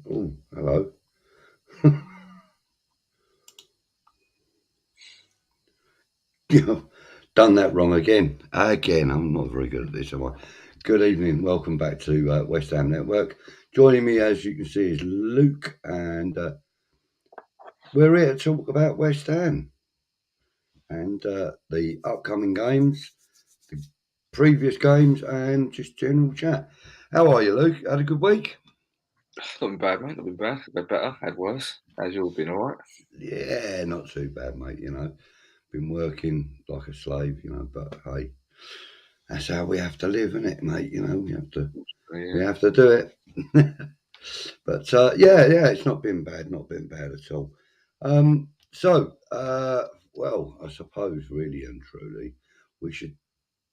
Oh, hello. Done that wrong again. I'm not very good at this, am I? Good evening. Welcome back to West Ham Network. Joining me, as you can see, is Luke, and we're here to talk about West Ham and the upcoming games, the previous games, and just general chat. How are you, Luke? Had a good week? Not been bad, mate. Not been bad. A bit better. Had worse. How's you all been? All right? Yeah, not too bad, mate. Been working like a slave, but hey, that's how we have to live, isn't it, mate? We have to do it. But yeah, it's not been bad at all. Well, I suppose really and truly, we should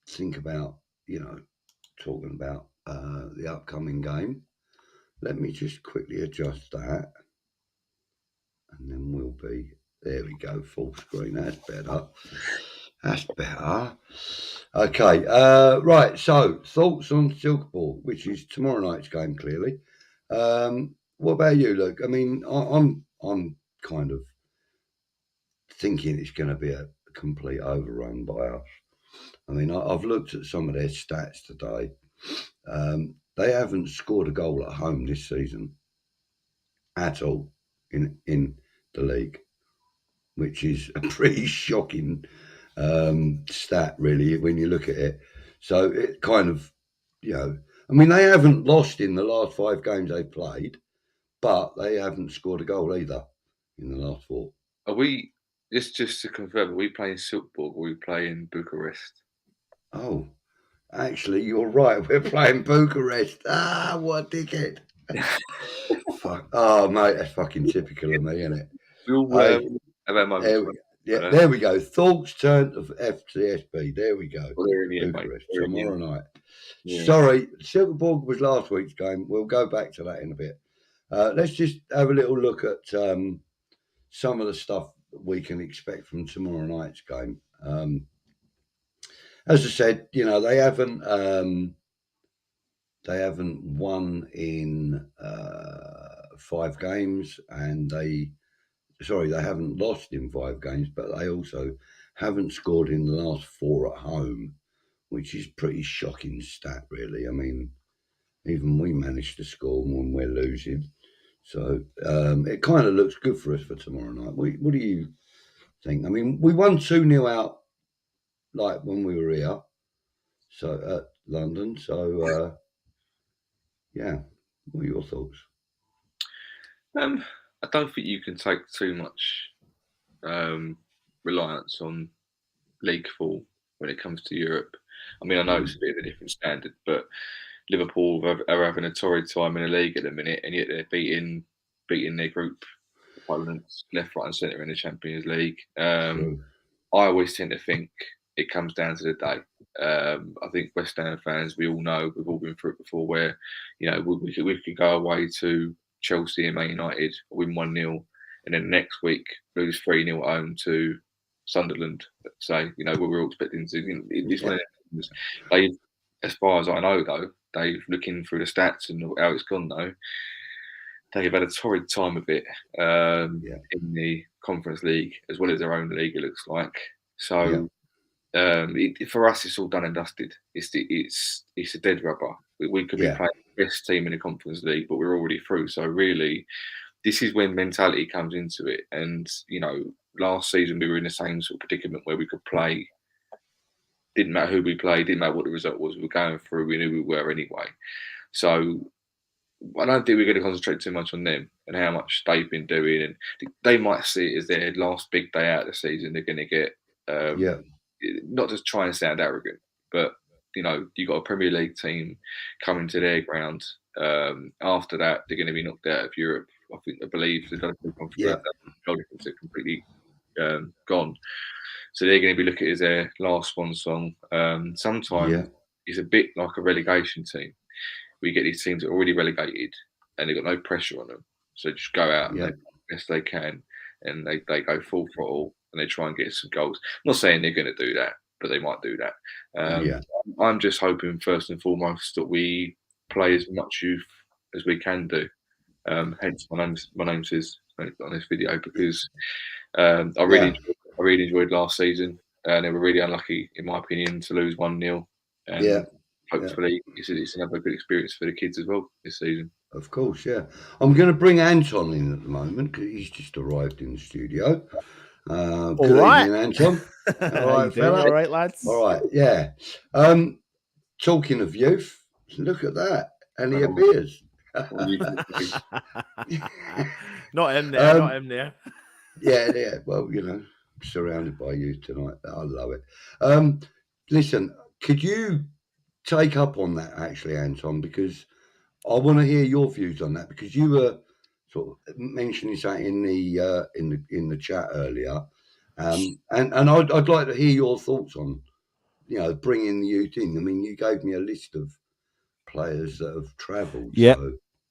think about, talking about the upcoming game. Let me just quickly adjust that, and then we'll be there. We go, full screen. That's better. That's better. Okay, right. So thoughts on Silkeborg, which is tomorrow night's game, clearly. What about you, Luke? I mean, I'm kind of thinking it's going to be a complete overrun by us. I mean, I've looked at some of their stats today. They haven't scored a goal at home this season at all in the league, which is a pretty shocking stat, really, when you look at it. So it kind of, I mean, they haven't lost in the last 5 games they've played, but they haven't scored a goal either in the last 4. Are we just to confirm? Are we playing Silkeborg? Or are we playing Bucharest? Oh, actually, you're right. We're playing Bucharest. Ah, what a dickhead! Fuck. Oh, mate, that's fucking typical of me, isn't it? We'll have our moments. There we go. Thoughts turn of Fcsb. There we go. Well, they're in the end, Bucharest mate. tomorrow night. Yeah. Sorry, Silkeborg was last week's game. We'll go back to that in a bit. Let's just have a little look at some of the stuff that we can expect from tomorrow night's game. As I said, they haven't won in 5 games, and they haven't lost in 5 games, but they also haven't scored in the last 4 at home, which is pretty shocking stat, really. I mean, even we managed to score when we're losing. So it kind of looks good for us for tomorrow night. What do you think? I mean, we won 2-0 out, like when we were here, so at London. So yeah, what are your thoughts? I don't think you can take too much reliance on league fall when it comes to Europe. I mean, I know it's a bit of a different standard, but Liverpool are having a torrid time in the league at the minute, and yet they're beating their group opponents left, right, and centre in the Champions League. I always tend to think it comes down to the day. I think West Ham fans, we all know, we've all been through it before, where we could go away to Chelsea and Man United, win 1-0, and then the next week lose 3-0 at home to Sunderland. Say, what we're all expecting to. It's one of the things. As far as I know, though, they've looking through the stats and how it's gone, though. They've had a torrid time of it in the Conference League as well as their own league. It looks like so. For us, it's all done and dusted. It's a dead rubber. We could be playing the best team in the Conference League, but we're already through. So really, this is when mentality comes into it. And, last season we were in the same sort of predicament where we could play. Didn't matter who we played, didn't matter what the result was. We were going through, we knew we were anyway. So I don't think we're going to concentrate too much on them and how much they've been doing. And they might see it as their last big day out of the season. They're going to get, not just try and sound arrogant, but, you've got a Premier League team coming to their ground. After that, they're going to be knocked out of Europe. I believe they've got to keep on that. Goal difference are completely gone. So they're going to be looking at it as their last swan song. Sometimes it's a bit like a relegation team. We get these teams that are already relegated and they've got no pressure on them. So just go out and they do the best they can and they go full throttle and they try and get some goals. I'm not saying they're going to do that, but they might do that. I'm just hoping first and foremost that we play as much youth as we can do. Hence my name says on this video because I really enjoyed last season and they were really unlucky, in my opinion, to lose 1-0. And hopefully it's another good experience for the kids as well this season. Of course, yeah. I'm going to bring Anton in at the moment because he's just arrived in the studio. Good evening, Anton. All right, fella. All right, lads. All right, yeah. Talking of youth, look at that, and he appears. Not him there. Not him there. Yeah. Well, surrounded by youth tonight. I love it. Listen, could you take up on that actually, Anton? Because I want to hear your views on that. Because you were sort of mentioning something in the chat earlier, and I'd like to hear your thoughts on bringing the youth in. I mean, you gave me a list of players that have travelled. Yeah.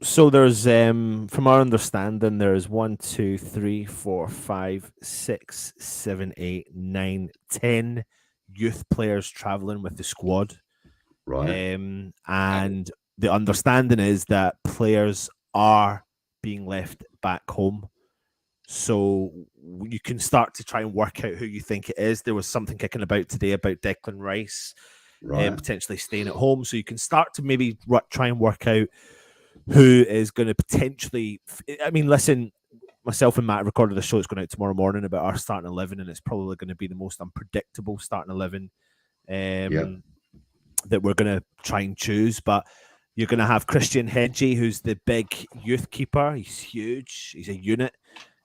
So there's, from our understanding, there's 1, 2, 3, 4, 5, 6, 7, 8, 9, 10 youth players traveling with the squad. Right. And the understanding is that players are being left back home. So you can start to try and work out who you think it is. There was something kicking about today about Declan Rice potentially staying at home. So you can start to maybe try and work out who is going to potentially... I mean, listen, myself and Matt recorded a show that's going out tomorrow morning about our starting 11, and it's probably going to be the most unpredictable starting 11 that we're going to try and choose. But you're going to have Christian Hedgie, who's the big youth keeper. He's huge. He's a unit.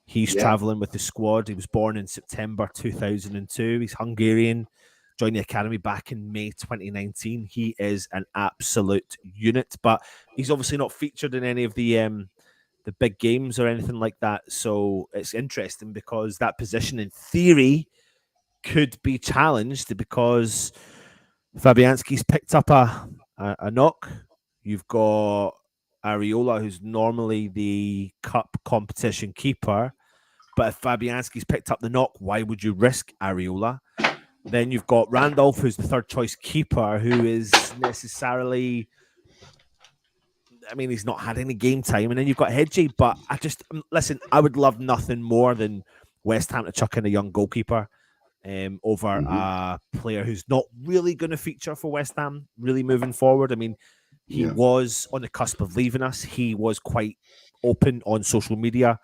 He's travelling with the squad. He was born in September 2002. He's Hungarian. Joined the academy back in May 2019. He is an absolute unit, but he's obviously not featured in any of the big games or anything like that. So it's interesting because that position, in theory, could be challenged because Fabianski's picked up a knock. You've got Areola, who's normally the cup competition keeper, but if Fabianski's picked up the knock, why would you risk Areola? Then you've got Randolph, who's the third choice keeper, who is necessarily... I mean, he's not had any game time. And then you've got Hedgie, but listen, I would love nothing more than West Ham to chuck in a young goalkeeper over a player who's not really going to feature for West Ham, really moving forward. I mean, he was on the cusp of leaving us. He was quite open on social media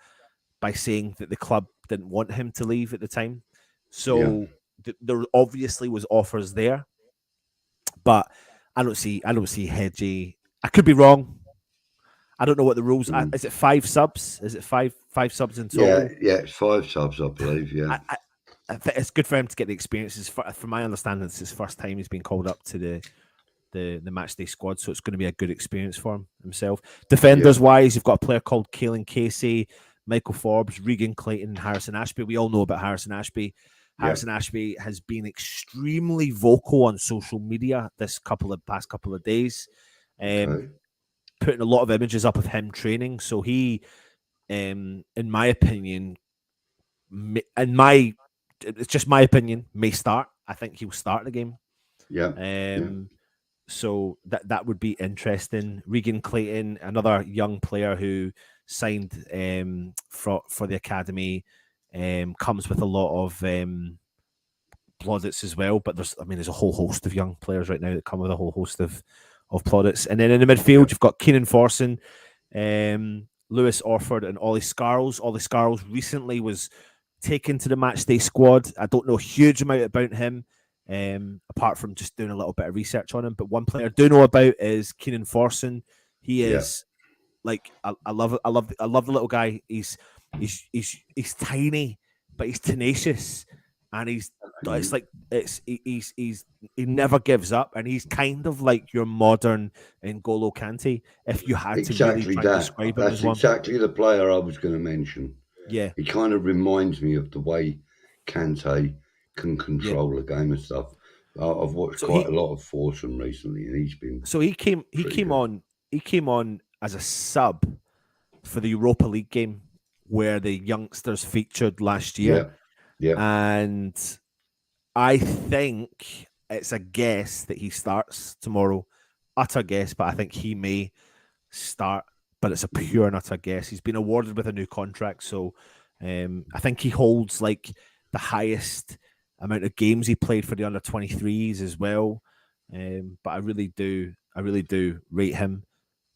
by saying that the club didn't want him to leave at the time. So there obviously was offers there, but I don't see Hedgie. I could be wrong. I don't know what the rules are. Is it 5 subs? Is it five subs in total? Yeah, it's 5 subs, I believe. Yeah, I think it's good for him to get the experiences. From my understanding, it's his first time he's been called up to the match day squad, so it's going to be a good experience for himself. Defenders wise, you've got a player called Caelan Casey, Michael Forbes, Regan Clayton, and Harrison Ashby. We all know about Harrison Ashby. Harrison Ashby has been extremely vocal on social media this past couple of days. Putting a lot of images up of him training. So he, in my opinion, it's just my opinion, may start. I think he'll start the game. So that would be interesting. Regan Clayton, another young player who signed for the academy, comes with a lot of plaudits as well. But there's a whole host of young players right now that come with a whole host of plaudits. And then in the midfield, you've got Keenan Forson, Lewis Orford and Ollie Scarles. Ollie Scarles recently was taken to the matchday squad. I don't know a huge amount about him, apart from just doing a little bit of research on him. But one player I do know about is Keenan Forson. He is like I love the little guy. He's tiny, but he's tenacious, and it's like he never gives up, and he's kind of like your modern N'Golo Kante. If you had to really try and describe him as one, that's exactly the player I was going to mention. Yeah, he kind of reminds me of the way Kante can control a game and stuff. I've watched quite a lot of Forson recently, and he's been. So he came on as a sub for the Europa League game where the youngsters featured last year. Yeah. And I think it's a guess that he starts tomorrow. Utter guess, but I think he may start, but it's a pure and utter guess. He's been awarded with a new contract, so I think he holds like the highest amount of games he played for the under-23s as well. But I really do rate him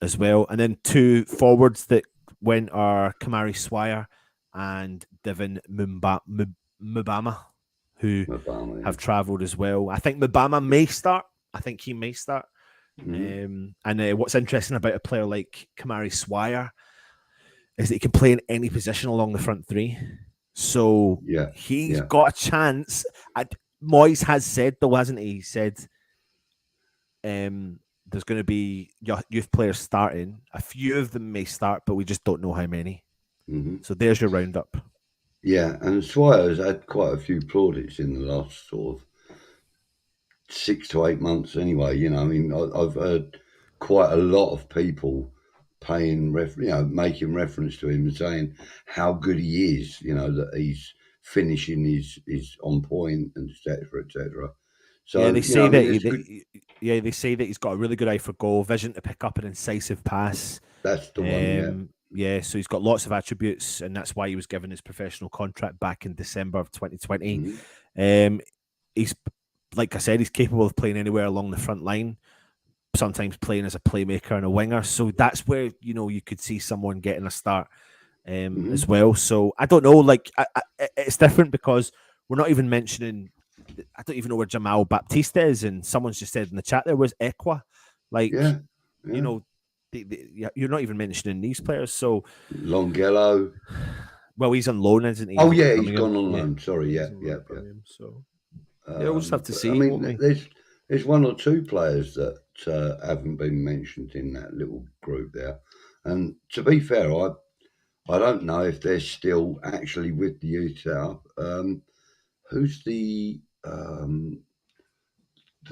as well. And then two forwards that went are Kamari Swire and Devin Mubama, who have travelled as well. I think Mubama may start. I think he may start. And what's interesting about a player like Kamari Swire is that he can play in any position along the front three. So he's got a chance. Moyes has said, though, hasn't he? He said there's going to be youth players starting. A few of them may start, but we just don't know how many. So there's your roundup. Yeah, and Swire has had quite a few plaudits in the last sort of 6 to 8 months anyway. You know, I mean, I've heard quite a lot of people making reference to him and saying how good he is, you know, that he's finishing is on point, and etc. etc. So they say they say that he's got a really good eye for goal, vision to pick up an incisive pass. That's the one. Yeah, so he's got lots of attributes, and that's why he was given his professional contract back in December of 2020. He's, like I said, he's capable of playing anywhere along the front line, sometimes playing as a playmaker and a winger. So that's where, you know, you could see someone getting a start as well. So I don't know, like it's different because we're not even mentioning, I don't even know where Jamal Baptiste is, and someone's just said in the chat there was Equa. Like, you know, you're not even mentioning these players. So Longhello. Well, he's on loan, isn't he? Oh yeah, he's gone on loan. Sorry, yeah. So we'll just have to see. I mean, there's one or two players that haven't been mentioned in that little group there, and to be fair, I don't know if they're still actually with the youth setup. Who's the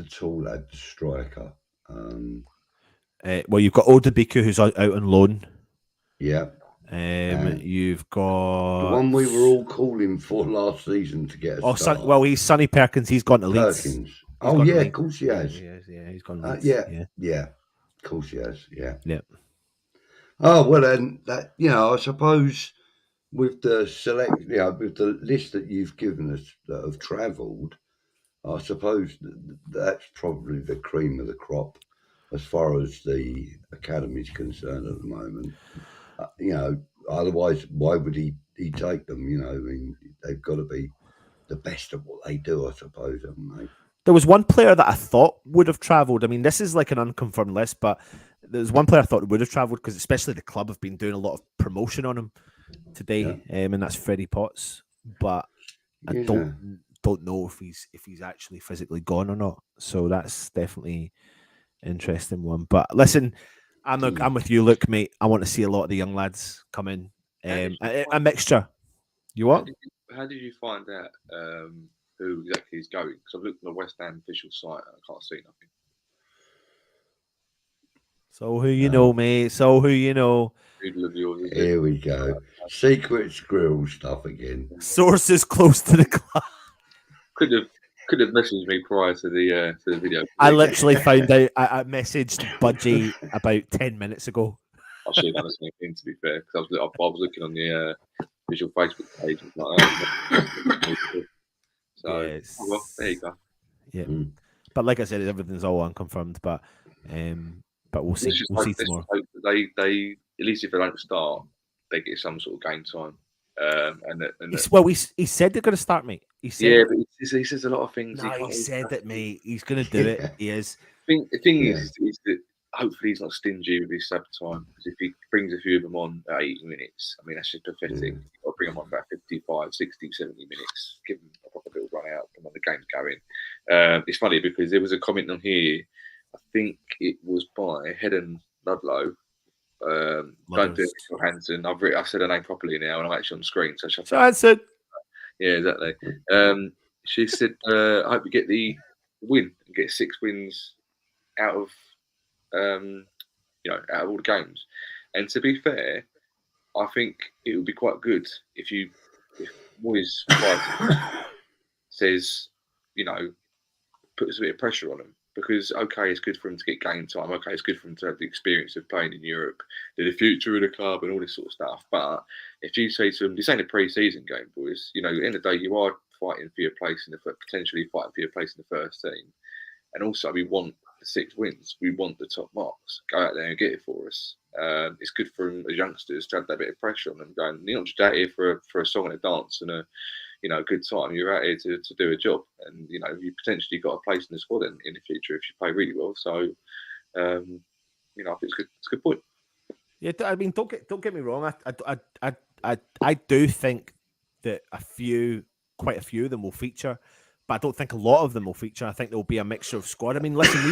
tall lad, the striker? Well, you've got Odebiku, who's out on loan. Yeah. You've got the one we were all calling for last season to get a start. He's Sonny Perkins. He's gone to Leeds. Of course he has. Yeah, he's gone to Leeds. Yeah, of course he has. Yeah. Oh well, then that, you know, I suppose with the with the list that you've given us that have travelled, I suppose that's probably the cream of the crop as far as the academy is concerned at the moment. You know, otherwise, why would he take them? You know, I mean, they've got to be the best at what they do, I suppose, haven't they? There was one player that I thought would have travelled. I mean, this is like an unconfirmed list, but there's one player I thought would have travelled because especially the club have been doing a lot of promotion on him today, and that's Freddie Potts. But I don't know if he's actually physically gone or not. So that's definitely an interesting one. But listen, I'm with you, Luke, mate. I want to see a lot of the young lads come in. A mixture. You what? How did you find out who exactly is going? Because I've looked at the West Ham official site and I can't see nothing. So who you know, mate? So who you know? Here we go. Secret squirrel stuff again. Sources close to the club. Could have messaged me prior to the video. I literally found out. I messaged Budgie about 10 minutes ago. I should have done the same thing, to be fair, because I was looking on the official Facebook page and like that. So well, there you go. Yeah, but like I said, everything's all unconfirmed. But we'll see. We'll see tomorrow. They at least if they don't start, they get some sort of game time. He said they're going to start, mate. He said, yeah, but he says a lot of things. No, he said it, mate. He's going to do it. He is. The thing is that hopefully he's not stingy with his sub time, because if he brings a few of them on at 80 minutes, I mean, that's just pathetic. You've got to bring them on about 55, 60, 70 minutes, give them a proper little run out when the game's going. It's funny because there was a comment on here, I think it was by Hedden Ludlow. Don't do it, Johansson. I've said her name properly now, and I'm actually on screen. So Johansson. Yeah, exactly. She said, "I hope you get the win and get 6 wins out of, out of all the games." And to be fair, I think it would be quite good if Moyes says, puts a bit of pressure on him. Because, okay, it's good for him to get game time. Okay, it's good for him to have the experience of playing in Europe, the future of the club and all this sort of stuff. But if you say to him, this ain't a pre-season game, boys. At the end of the day, you are fighting for your place potentially fighting for your place in the first team. And also, we want the 6 wins. We want the top marks. Go out there and get it for us. It's good for them as youngsters to have that bit of pressure on them. Going, you're not just out here for a song and a dance and a good time. You're out here to do a job, and you potentially got a place in the squad in the future if you play really well. So, I think it's good. It's a good point. Yeah, I mean, don't get me wrong. I do think that quite a few of them will feature, but I don't think a lot of them will feature. I think there will be a mixture of squad. I mean, listen,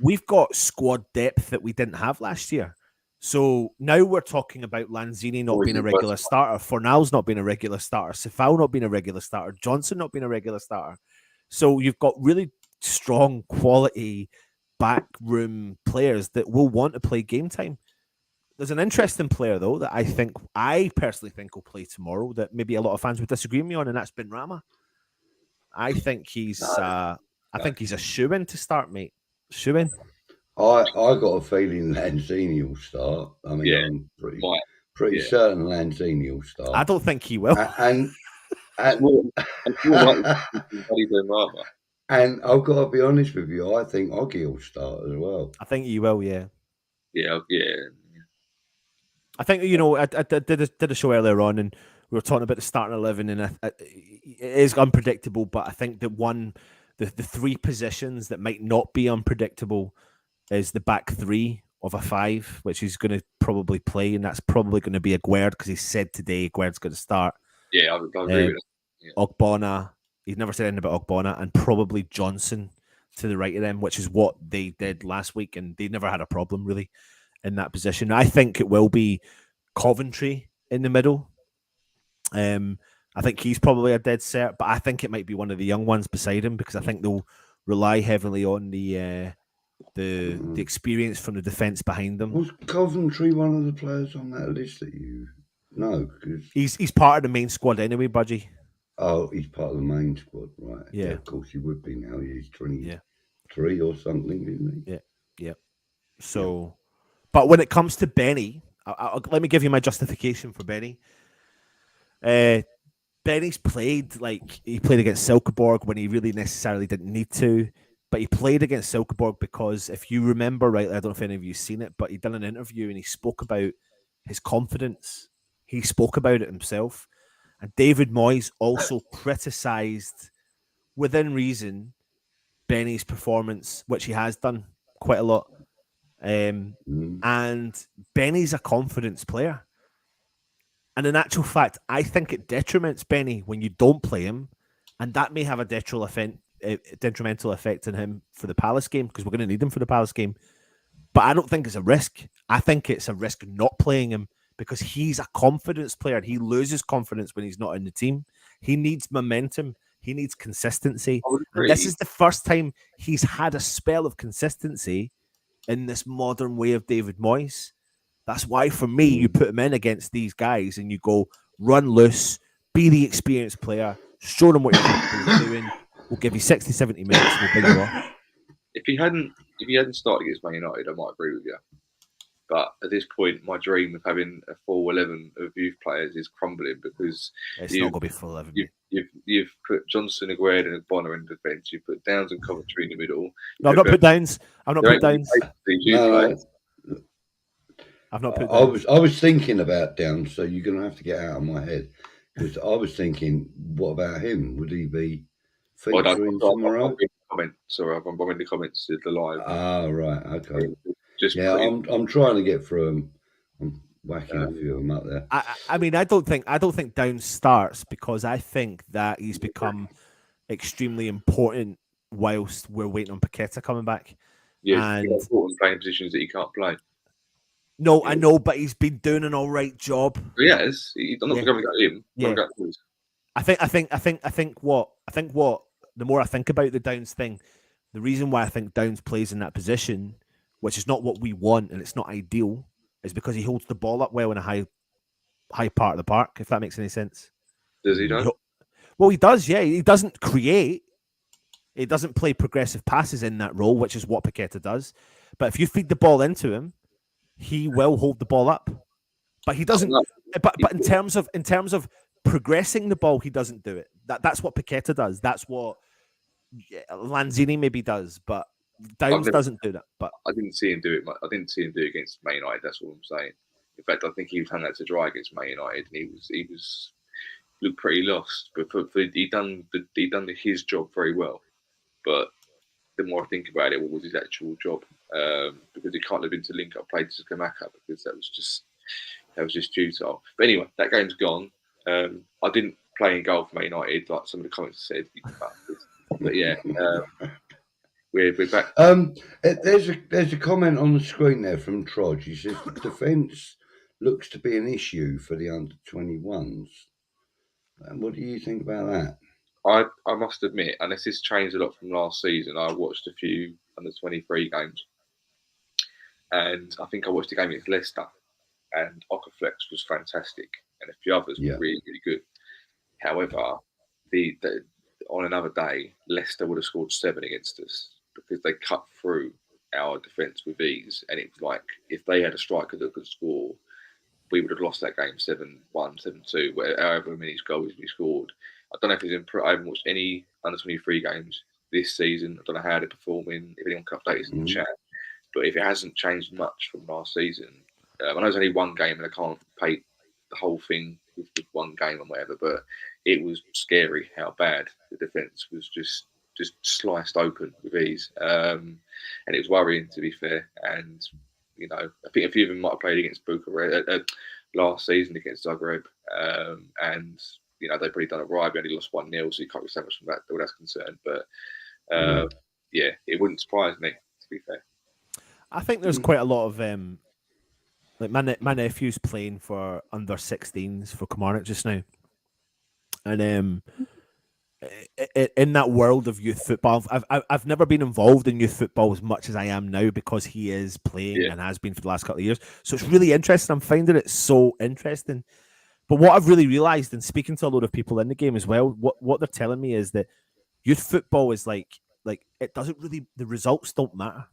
we've got squad depth that we didn't have last year. So now we're talking about Lanzini not being a regular starter, Fornals not being a regular starter, Sefal not being a regular starter, Johnson not being a regular starter. So you've got really strong quality backroom players that will want to play game time. There's an interesting player, though, that I personally think will play tomorrow that maybe a lot of fans would disagree with me on, and that's Ben Rama. I think he's a shoo-in to start, mate. Shoo-in. I got a feeling Lanzini will start. I mean, I'm pretty certain Lanzini will start. I don't think he will. And I've got to be honest with you, I think Oggy will start as well. I think he will, yeah. Yeah. I think, I did a show earlier on, and we were talking about the starting 11, and it is unpredictable, but I think that the 3 positions that might not be unpredictable is the back 3 of a 5, which he's going to probably play, and that's probably going to be Aguerd, because he said today Aguerd's going to start. Yeah, I agree with that. Yeah. Ogbonna, he's never said anything about Ogbonna, and probably Johnson to the right of them, which is what they did last week, and they never had a problem really in that position. I think it will be Coventry in the middle. I think he's probably a dead set, but I think it might be one of the young ones beside him, because I think they'll rely heavily on the experience from the defence behind them. Was Coventry one of the players on that list that you know? He's part of the main squad anyway, Budgie. Oh, he's part of the main squad, right? Yeah, of course he would be now. He's 23 or something, isn't he? Yeah. So, but when it comes to Benny, let me give you my justification for Benny. Benny's played he played against Silkeborg when he really necessarily didn't need to. But he played against Silkeborg because, if you remember rightly, I don't know if any of you have seen it, but he'd done an interview and he spoke about his confidence. He spoke about it himself. And David Moyes also criticised, within reason, Benny's performance, which he has done quite a lot. And Benny's a confidence player. And in actual fact, I think it detriments Benny when you don't play him. And that may have a detrimental effect on him for the Palace game, because we're going to need him for the Palace game. But I don't think it's a risk. I think it's a risk not playing him, because he's a confidence player. He loses confidence when he's not in the team. He needs momentum. He needs consistency. And this is the first time he's had a spell of consistency in this modern way of David Moyes. That's why, for me, you put him in against these guys and you go, run loose, be the experienced player, show them what you're capable of doing. We'll give you 60, 70 minutes. We'll bring you off. If he hadn't started against Man United, I might agree with you. But at this point, my dream of having a full 11 of youth players is crumbling, because it's not going to be full 11. You've put Johnson, Aguerd, and Bonner in defence. You've put Downs and Coventry in the middle. No, I've not put Downs. I've not put Downs. I've not put I Downs. was thinking about Downs, so you're going to have to get out of my head because I was thinking, what about him? Would he be I don't. featuring I'm tomorrow? in the comments. Sorry, I'm in the comments to the live. Ah, right, okay. Just Yeah, pretty. I'm trying to get through them. I'm whacking a few of them up there. I mean, I don't think Downs starts because I think that he's become extremely important whilst we're waiting on Paqueta coming back. Yeah, And important playing positions that he can't play. no, I know, but he's been doing an all right job. He has. I'm not going to him. Yeah. I think what the more I think about the Downs thing, the reason why I think Downs plays in that position, which is not what we want and it's not ideal, is because he holds the ball up well in a high part of the park, if that makes any sense. Does he don't? Well, he does, yeah. He doesn't create. He doesn't play progressive passes in that role, which is what Paqueta does. But if you feed the ball into him, he will hold the ball up. But he doesn't. But in terms of progressing the ball, he doesn't do it. That's what Paqueta does. That's what Lanzini maybe does. But Downs doesn't do that. But I didn't see him do it. I didn't see him do it against Man United. That's what I'm saying. In fact, I think he was handing that to dry against Man United, and he was looked pretty lost. But he done his job very well. But the more I think about it, what was his actual job? Because he can't live into link-up play to Skamaka because that was just futile. But anyway, that game's gone. I didn't play in goal for Man United, like some of the comments said. But yeah, we're back. There's a comment on the screen there from Trodge. He says the defence looks to be an issue for the under-21s. What do you think about that? I must admit, and this has changed a lot from last season. I watched a few under-23 games, and I think I watched a game against Leicester, and Okaflex was fantastic, and a few others were really, really good. However, on another day, Leicester would have scored 7 against us because they cut through our defence with ease, and it was like if they had a striker that could score, we would have lost that game 7-1, 7-2, however many goals we scored. I don't know if it's I haven't watched any under-23 games this season. I don't know how they're performing. If anyone can update us in the chat, but if it hasn't changed much from last season, I know it's only one game and I can't paint the whole thing with one game and whatever, but it was scary how bad the defence was just sliced open with ease, and it was worrying, to be fair. And I think a few of them might have played against Bucharest last season against Zagreb, and they've probably done it right. We only lost 1-0, so you can't be so much from that where that's concerned. But yeah, it wouldn't surprise me, to be fair. I think there's quite a lot of like my nephew's playing for under-16s for Kilmarnock just now, and in that world of youth football, I've never been involved in youth football as much as I am now because he is playing and has been for the last couple of years. So it's really interesting. I'm finding it so interesting. But what I've really realised in speaking to a lot of people in the game as well, what they're telling me is that youth football is like it doesn't really, the results don't matter.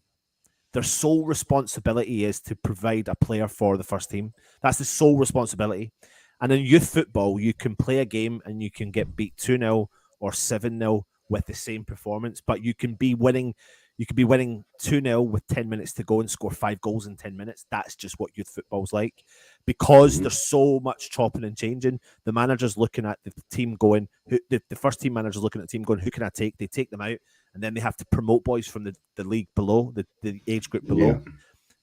Their sole responsibility is to provide a player for the first team. That's the sole responsibility. And in youth football, you can play a game and you can get beat 2-0 or 7-0 with the same performance, but you can be winning 2-0 with 10 minutes to go and score 5 goals in 10 minutes. That's just what youth football's like. Because there's so much chopping and changing, the manager's looking at the team going, the first team manager's looking at the team going, who can I take? They take them out, and then they have to promote boys from the league below, the age group below. Yeah.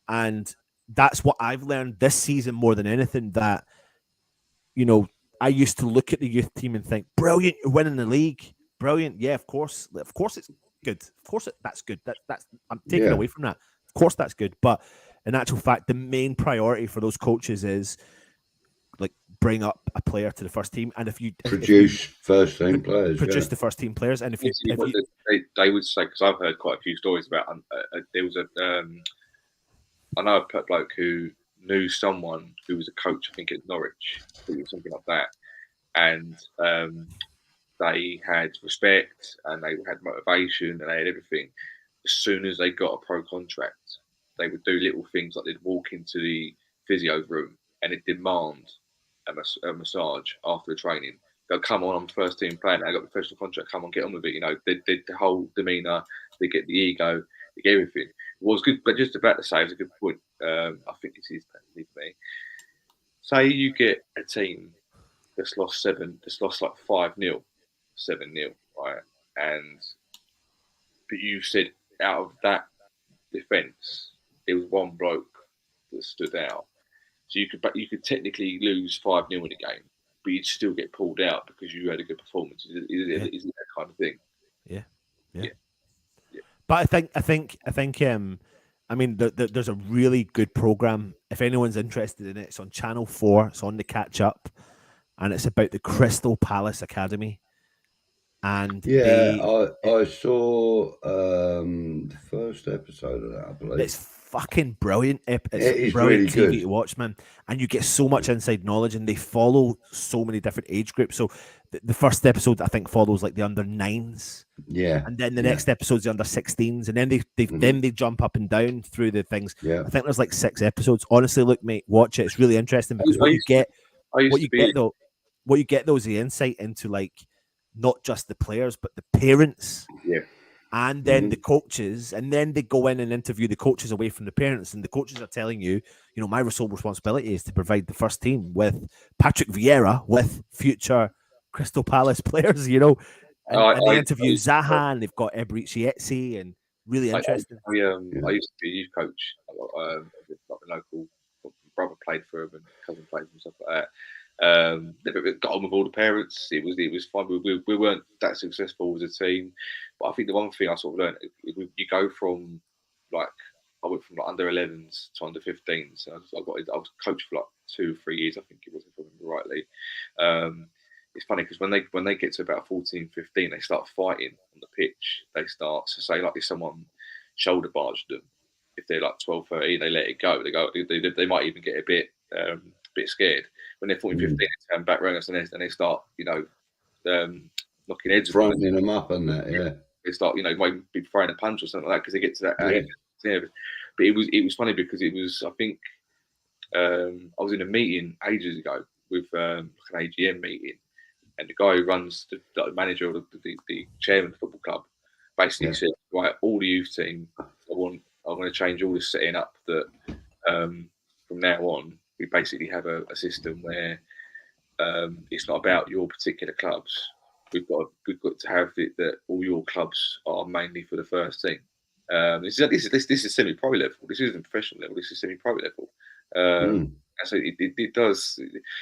And that's what I've learned this season more than anything, that, I used to look at the youth team and think, brilliant, you're winning the league. Brilliant. Yeah, of course it's good. Of course that's good. That's I'm taking away from that. Of course that's good. But in actual fact, the main priority for those coaches is like bring up a player to the first team, and if you produce first team players, produce the first team players, and if you they would say, because I've heard quite a few stories about there was I know a bloke who knew someone who was a coach, I think at Norwich, or something like that, and they had respect and they had motivation and they had everything. As soon as they got a pro contract, they would do little things like they'd walk into the physio room and they'd demand a massage after the training. Go, come on, I'm first team player. I got the professional contract. Come on, get on with it. They did the whole demeanour. They get the ego. They get everything. was good, but just about to say, it's a good point. I think this is personally for me. Say you get a team that's lost like 5-0, 7-0, right? But you said out of that defence, there was one bloke that stood out. So you could technically lose 5-0 in a game, but you'd still get pulled out because you had a good performance. Is it that kind of thing? Yeah. Yeah. But I mean, there's a really good program. If anyone's interested in it, it's on Channel 4. It's on the catch up, and it's about the Crystal Palace Academy. And I saw the first episode of that, I believe. It's fucking brilliant. It's it is brilliant really TV good to watch, man. And you get so much inside knowledge, and they follow so many different age groups. So the first episode, I think, follows like the under 9s. Yeah. And then the next episode's the under 16s. And then they jump up and down through the things. Yeah. I think there's like 6 episodes. Honestly, look, mate, watch it. It's really interesting because what you get though is the insight into like not just the players, but the parents. Yeah. And then the coaches, and then they go in and interview the coaches away from the parents, and the coaches are telling you, my sole responsibility is to provide the first team with Patrick Vieira, with future Crystal Palace players, and they interview Zaha, and they've got Ebrichietzi, and really interesting. I used to be a youth coach. Like a local brother played for him, and cousin played for him, stuff like that. They got on with all the parents. It was fun. We weren't that successful as a team, but I think the one thing I sort of learned, you go from like I went from like under 11s to under 15s. I was coached for like 2 or 3 years, I think it was, if I remember rightly. It's funny because when they get to about 14, 15, they start fighting on the pitch. They start to say like if someone shoulder barged them, if they're like 12, 13, they let it go. They might even get a bit scared. When they're 14, 15, they turn back around and they start, knocking heads. Frightening them up and that, yeah. They start, might be throwing a punch or something like that because they get to that age. Yeah. But it was funny because it was, I think, I was in a meeting ages ago with like an AGM meeting, and the guy who runs the manager or the chairman of the football club basically said, right, all the youth team, I want to change all the setting up that from now on, we basically have a system where it's not about your particular clubs. We've got to have it that all your clubs are mainly for the first team. This is semi-pro level. This isn't professional level. This is semi-pro level. And so it does.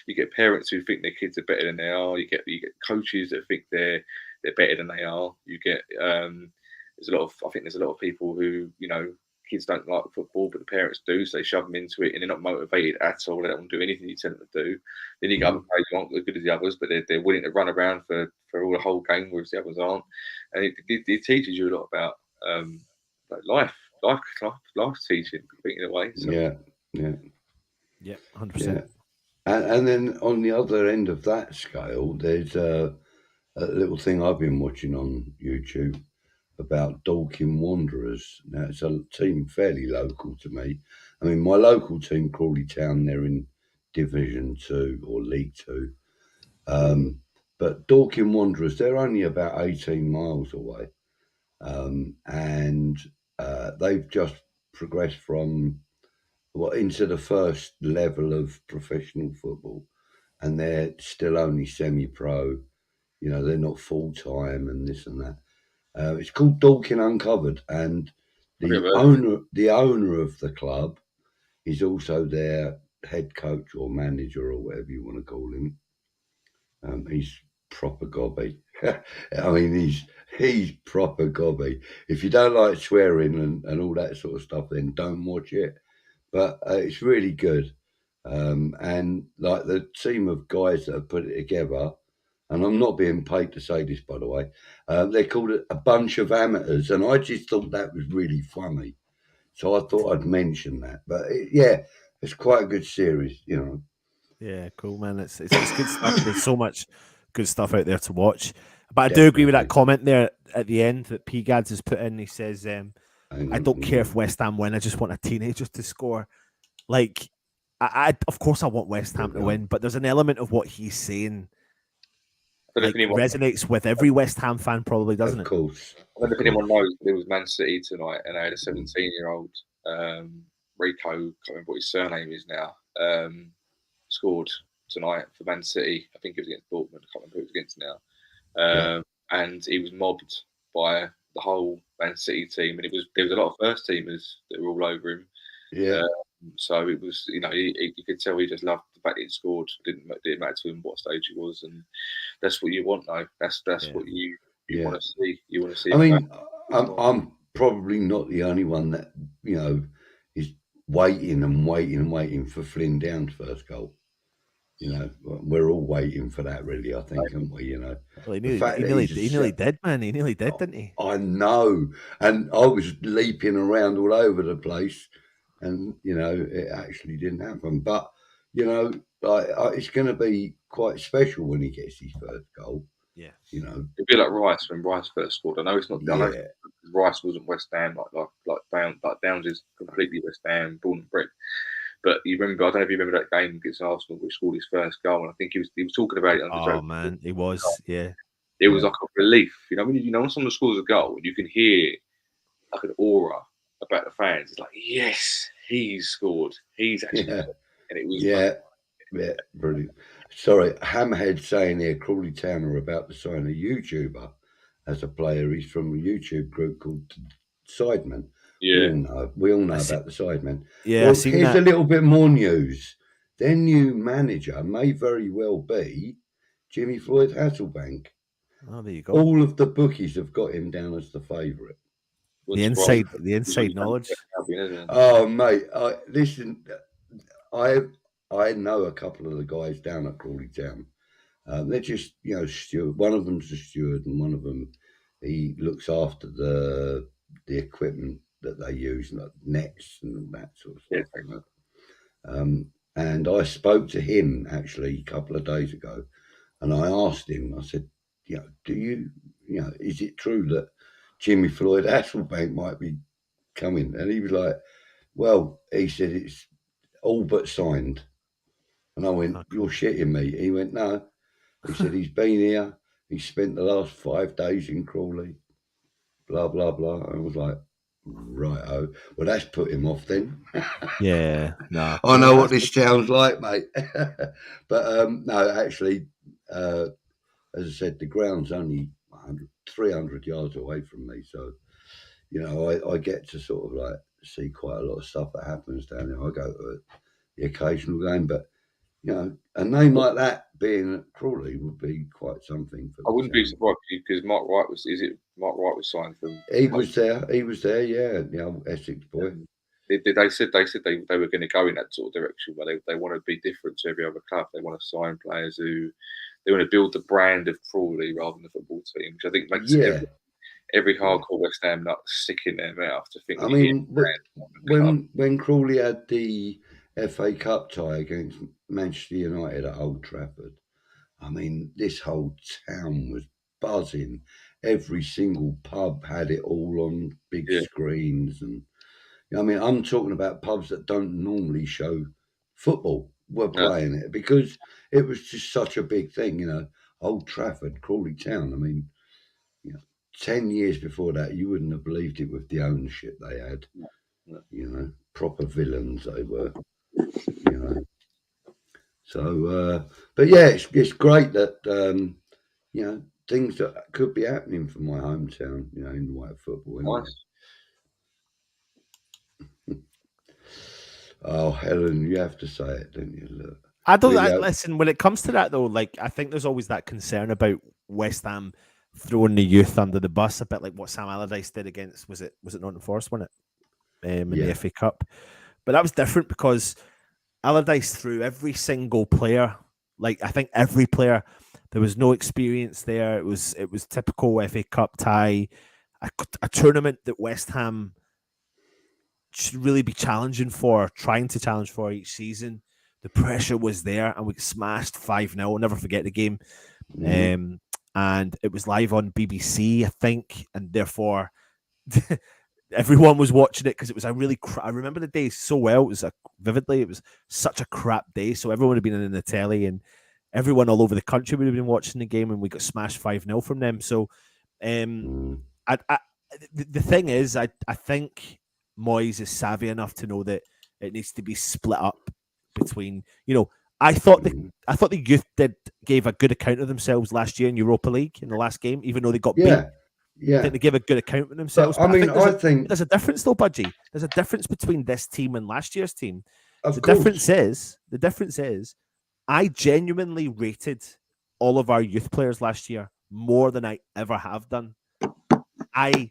You get parents who think their kids are better than they are. You get coaches that think they're better than they are. You get there's a lot of people who kids don't like football, but the parents do, so they shove them into it, and they're not motivated at all. They don't do anything you tell them to do. Then you get other players who aren't as good as the others, but they're willing to run around for all the whole game, whereas the others aren't. And it teaches you a lot about life teaching, in a way. So. Yeah, 100%. And then on the other end of that scale, there's a little thing I've been watching on YouTube about Dorking Wanderers. Now, it's a team fairly local to me. I mean, my local team, Crawley Town, they're in Division 2 or League 2. But Dorking Wanderers, they're only about 18 miles away. And they've just progressed from into the first level of professional football. And they're still only semi-pro. They're not full-time and this and that. It's called Dorking Uncovered, and the owner of the club is also their head coach or manager or whatever you want to call him. He's proper gobby. I mean, he's proper gobby. If you don't like swearing and all that sort of stuff, then don't watch it. But it's really good. And like the team of guys that have put it together, and I'm not being paid to say this, by the way, they're called a bunch of amateurs, and I just thought that was really funny. So I thought I'd mention that. But it's quite a good series, Yeah, cool, man. It's good stuff. There's so much good stuff out there to watch. But I do agree with that comment there at the end that P. Gads has put in. He says, I don't care if West Ham win. I just want a teenager to score. Like, I of course I want West Ham to win, but there's an element of what he's saying resonates with every West Ham fan, probably, doesn't it? Of course. I don't know if anyone knows, but it was Man City tonight, and they had a 17-year-old, Rico, can't remember what his surname is now, scored tonight for Man City. I think it was against Dortmund. I can't remember who it was against now. And he was mobbed by the whole Man City team, and there was a lot of first teamers that were all over him. Yeah. So it was, you could tell he just loved the fact he scored. Didn't matter to him what stage he was, and that's what you want, though. That's what you want to see. You want to see. I mean, I'm probably not the only one that is waiting and waiting and waiting for Flynn Down's first goal. We're all waiting for that, really. I think, aren't we? Well, he nearly did, man. He nearly did, didn't he? I know, and I was leaping around all over the place, and it actually didn't happen. But it's going to be quite special when he gets his first goal. Yeah, it'd be like Rice when Rice first scored. I know it's not. Yeah. Rice wasn't West Ham like Downs is completely West Ham, born and bred. But you remember, I don't know if you remember that game against Arsenal, where he scored his first goal, and I think he was talking about it. Oh man, he was, yeah. It was like a relief, when someone scores a goal, and you can hear like an aura about the fans. It's like, yes, he's scored. He's actually scored. And it was yeah, brilliant. Sorry, Hammerhead saying here, Crawley Town are about to sign a YouTuber as a player. He's from a YouTube group called Sidemen. Yeah, we all know about the Sidemen. Yeah, well, here's a little bit more news. Their new manager may very well be Jimmy Floyd Hasselbank. Oh, there you go. All of the bookies have got him down as the favourite. The inside knowledge. Oh, mate, listen, I know a couple of the guys down at Crawley Town. They're just, steward. One of them's a steward, and one of them, he looks after the equipment that they use, like nets and that sort of stuff. And I spoke to him actually a couple of days ago, and I asked him, I said, do you, is it true that Jimmy Floyd Hasselbank might be coming? And he was like, well, he said it's all but signed. And I went, you're shitting me. He went, no. He said he's been here. He spent the last 5 days in Crawley. Blah, blah, blah. I was like, right-o. Well, that's put him off then. Yeah, no. I know what this sounds like, mate. But, no, actually, as I said, the ground's only 300 yards away from me. So, I get to sort of like see quite a lot of stuff that happens down there. I go to the occasional game, but, a name like that being at Crawley would be quite something. I wouldn't be surprised because Mark Wright was signed from. He was there, yeah, Essex boy. They said they were going to go in that sort of direction where they want to be different to every other club. They want to sign players who they want to build the brand of Crawley rather than the football team, which I think makes every hardcore West Ham nut sick in their mouth to think. I mean, when Crawley had the FA Cup tie against Manchester United at Old Trafford, I mean, this whole town was buzzing. Every single pub had it all on big screens, and I mean, I'm talking about pubs that don't normally show football were playing it because it was just such a big thing, Old Trafford, Crawley Town. I mean, 10 years before that, you wouldn't have believed it with the ownership they had. Proper villains they were. So, but yeah, it's great that things that could be happening for my hometown, in white football. Anyway. Nice. Oh, Helen, you have to say it, don't you? Look. I don't. Listen, when it comes to that though, like I think there's always that concern about West Ham throwing the youth under the bus, a bit like what Sam Allardyce did against was it Nottingham Forest, wasn't it? In the FA Cup, but that was different because Allardyce threw every single player. Like I think every player, there was no experience there. It was typical FA Cup tie, a tournament that West Ham should really be trying to challenge for each season. The pressure was there, and we smashed 5-0. I'll never forget the game. And it was live on BBC, I think, and therefore everyone was watching it because it was a really. I remember the day so well. It was vividly. It was such a crap day, so everyone had been in the telly, and everyone all over the country would have been watching the game, and we got smashed 5-0 from them. So, the thing is, I think Moyes is savvy enough to know that it needs to be split up between. I thought the youth gave a good account of themselves last year in Europa League in the last game, even though they got beat. I think they gave a good account of themselves. But, I think there's a difference though, Budgie. There's a difference between this team and last year's team. The difference is, I genuinely rated all of our youth players last year more than I ever have done. I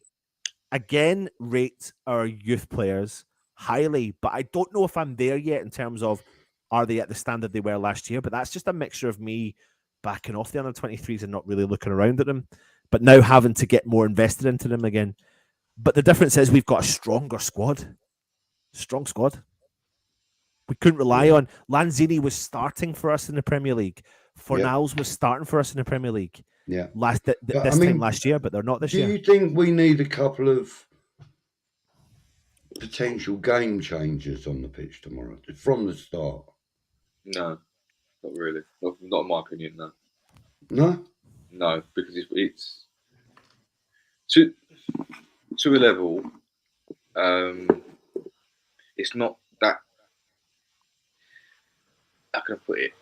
again rate our youth players highly, but I don't know if I'm there yet in terms of are they at the standard they were last year. But that's just a mixture of me backing off the under 23s and not really looking around at them, but now having to get more invested into them again. But the difference is we've got a stronger squad. Strong squad. We couldn't rely on Lanzini was starting for us in the Premier League. Fornals was starting for us in the Premier League. Yeah. Time last year, but they're not this year. Do you think we need a couple of potential game changers on the pitch tomorrow from the start? No, not really. Not in my opinion. No. No. No, because it's to a level. It's not that. How can I put it?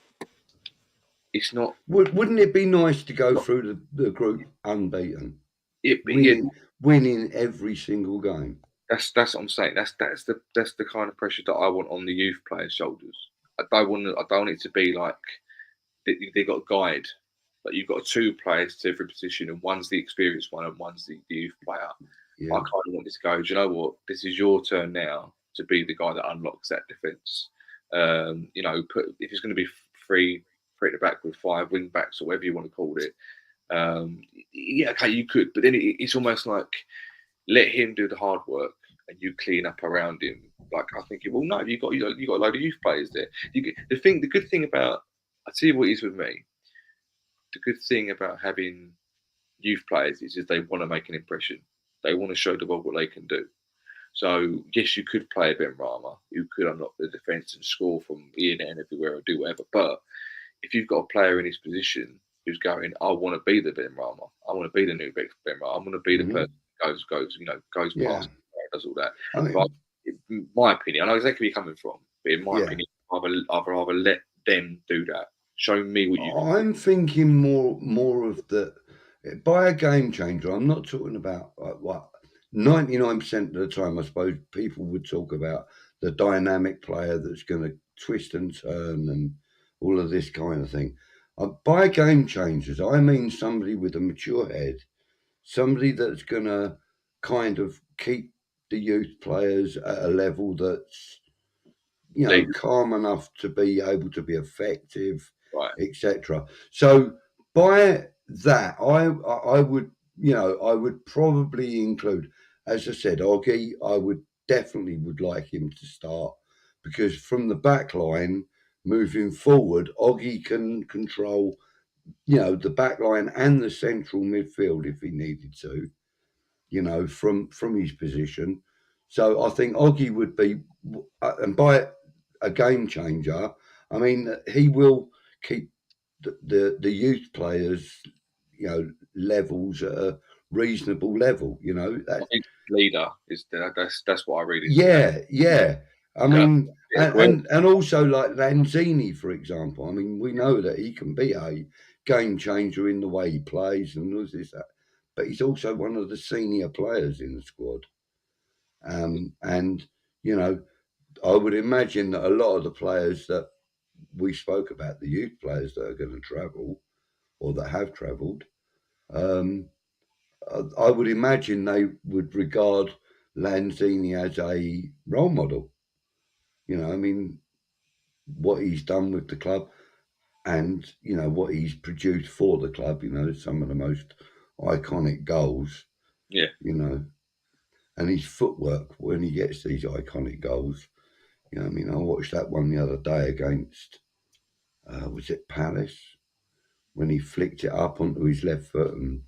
It's not. Wouldn't it be nice to go through the group unbeaten, winning every single game? That's what I'm saying. That's the kind of pressure that I want on the youth players' shoulders. I don't want it to be like they got a guide. Like you've got two players to every position, and one's the experienced one, and one's the youth player. Yeah. I kind of want this to go. Do you know what? This is your turn now to be the guy that unlocks that defence. If it's going to be three at the back with 5 wing backs or whatever you want to call it, okay, you could, but then it's almost like let him do the hard work and you clean up around him. Like I think, well, no, you got a load of youth players there. The good thing about, I tell you what it is with me. The good thing about having youth players is they want to make an impression. They want to show the world what they can do. So yes, you could play a Benrahma, you could unlock the defence and score from here and everywhere or do whatever. But if you've got a player in his position who's going, I want to be the Benrahma, I want to be the new Benrahma, I want to be the person who goes past, does all that. But in my opinion, I know exactly where you're coming from, but in my opinion, I'd rather let them do that. Show me what you can I'm do. thinking more of the by a game changer. I'm not talking about what 99% of the time. I suppose people would talk about the dynamic player that's going to twist and turn and all of this kind of thing. By game changers, I mean somebody with a mature head, somebody that's going to kind of keep the youth players at a level that's calm enough to be able to be effective, etc. So by that, I would probably include, as I said, Oggy. I would like him to start because from the back line moving forward, Oggy can control, the back line and the central midfield if he needed to, from his position. So I think Oggy would be, and by a game changer, I mean he will keep the youth players, levels at a reasonable level. I think leader is that's what I read. Yeah. I mean, and also like Lanzini, for example. I mean, we know that he can be a game changer in the way he plays and all this that. But he's also one of the senior players in the squad. And, I would imagine that a lot of the players that we spoke about, the youth players that are going to travel or that have travelled, I would imagine they would regard Lanzini as a role model. I mean, what he's done with the club and, what he's produced for the club, some of the most iconic goals. Yeah. And his footwork when he gets these iconic goals. I mean, I watched that one the other day against, was it Palace? When he flicked it up onto his left foot and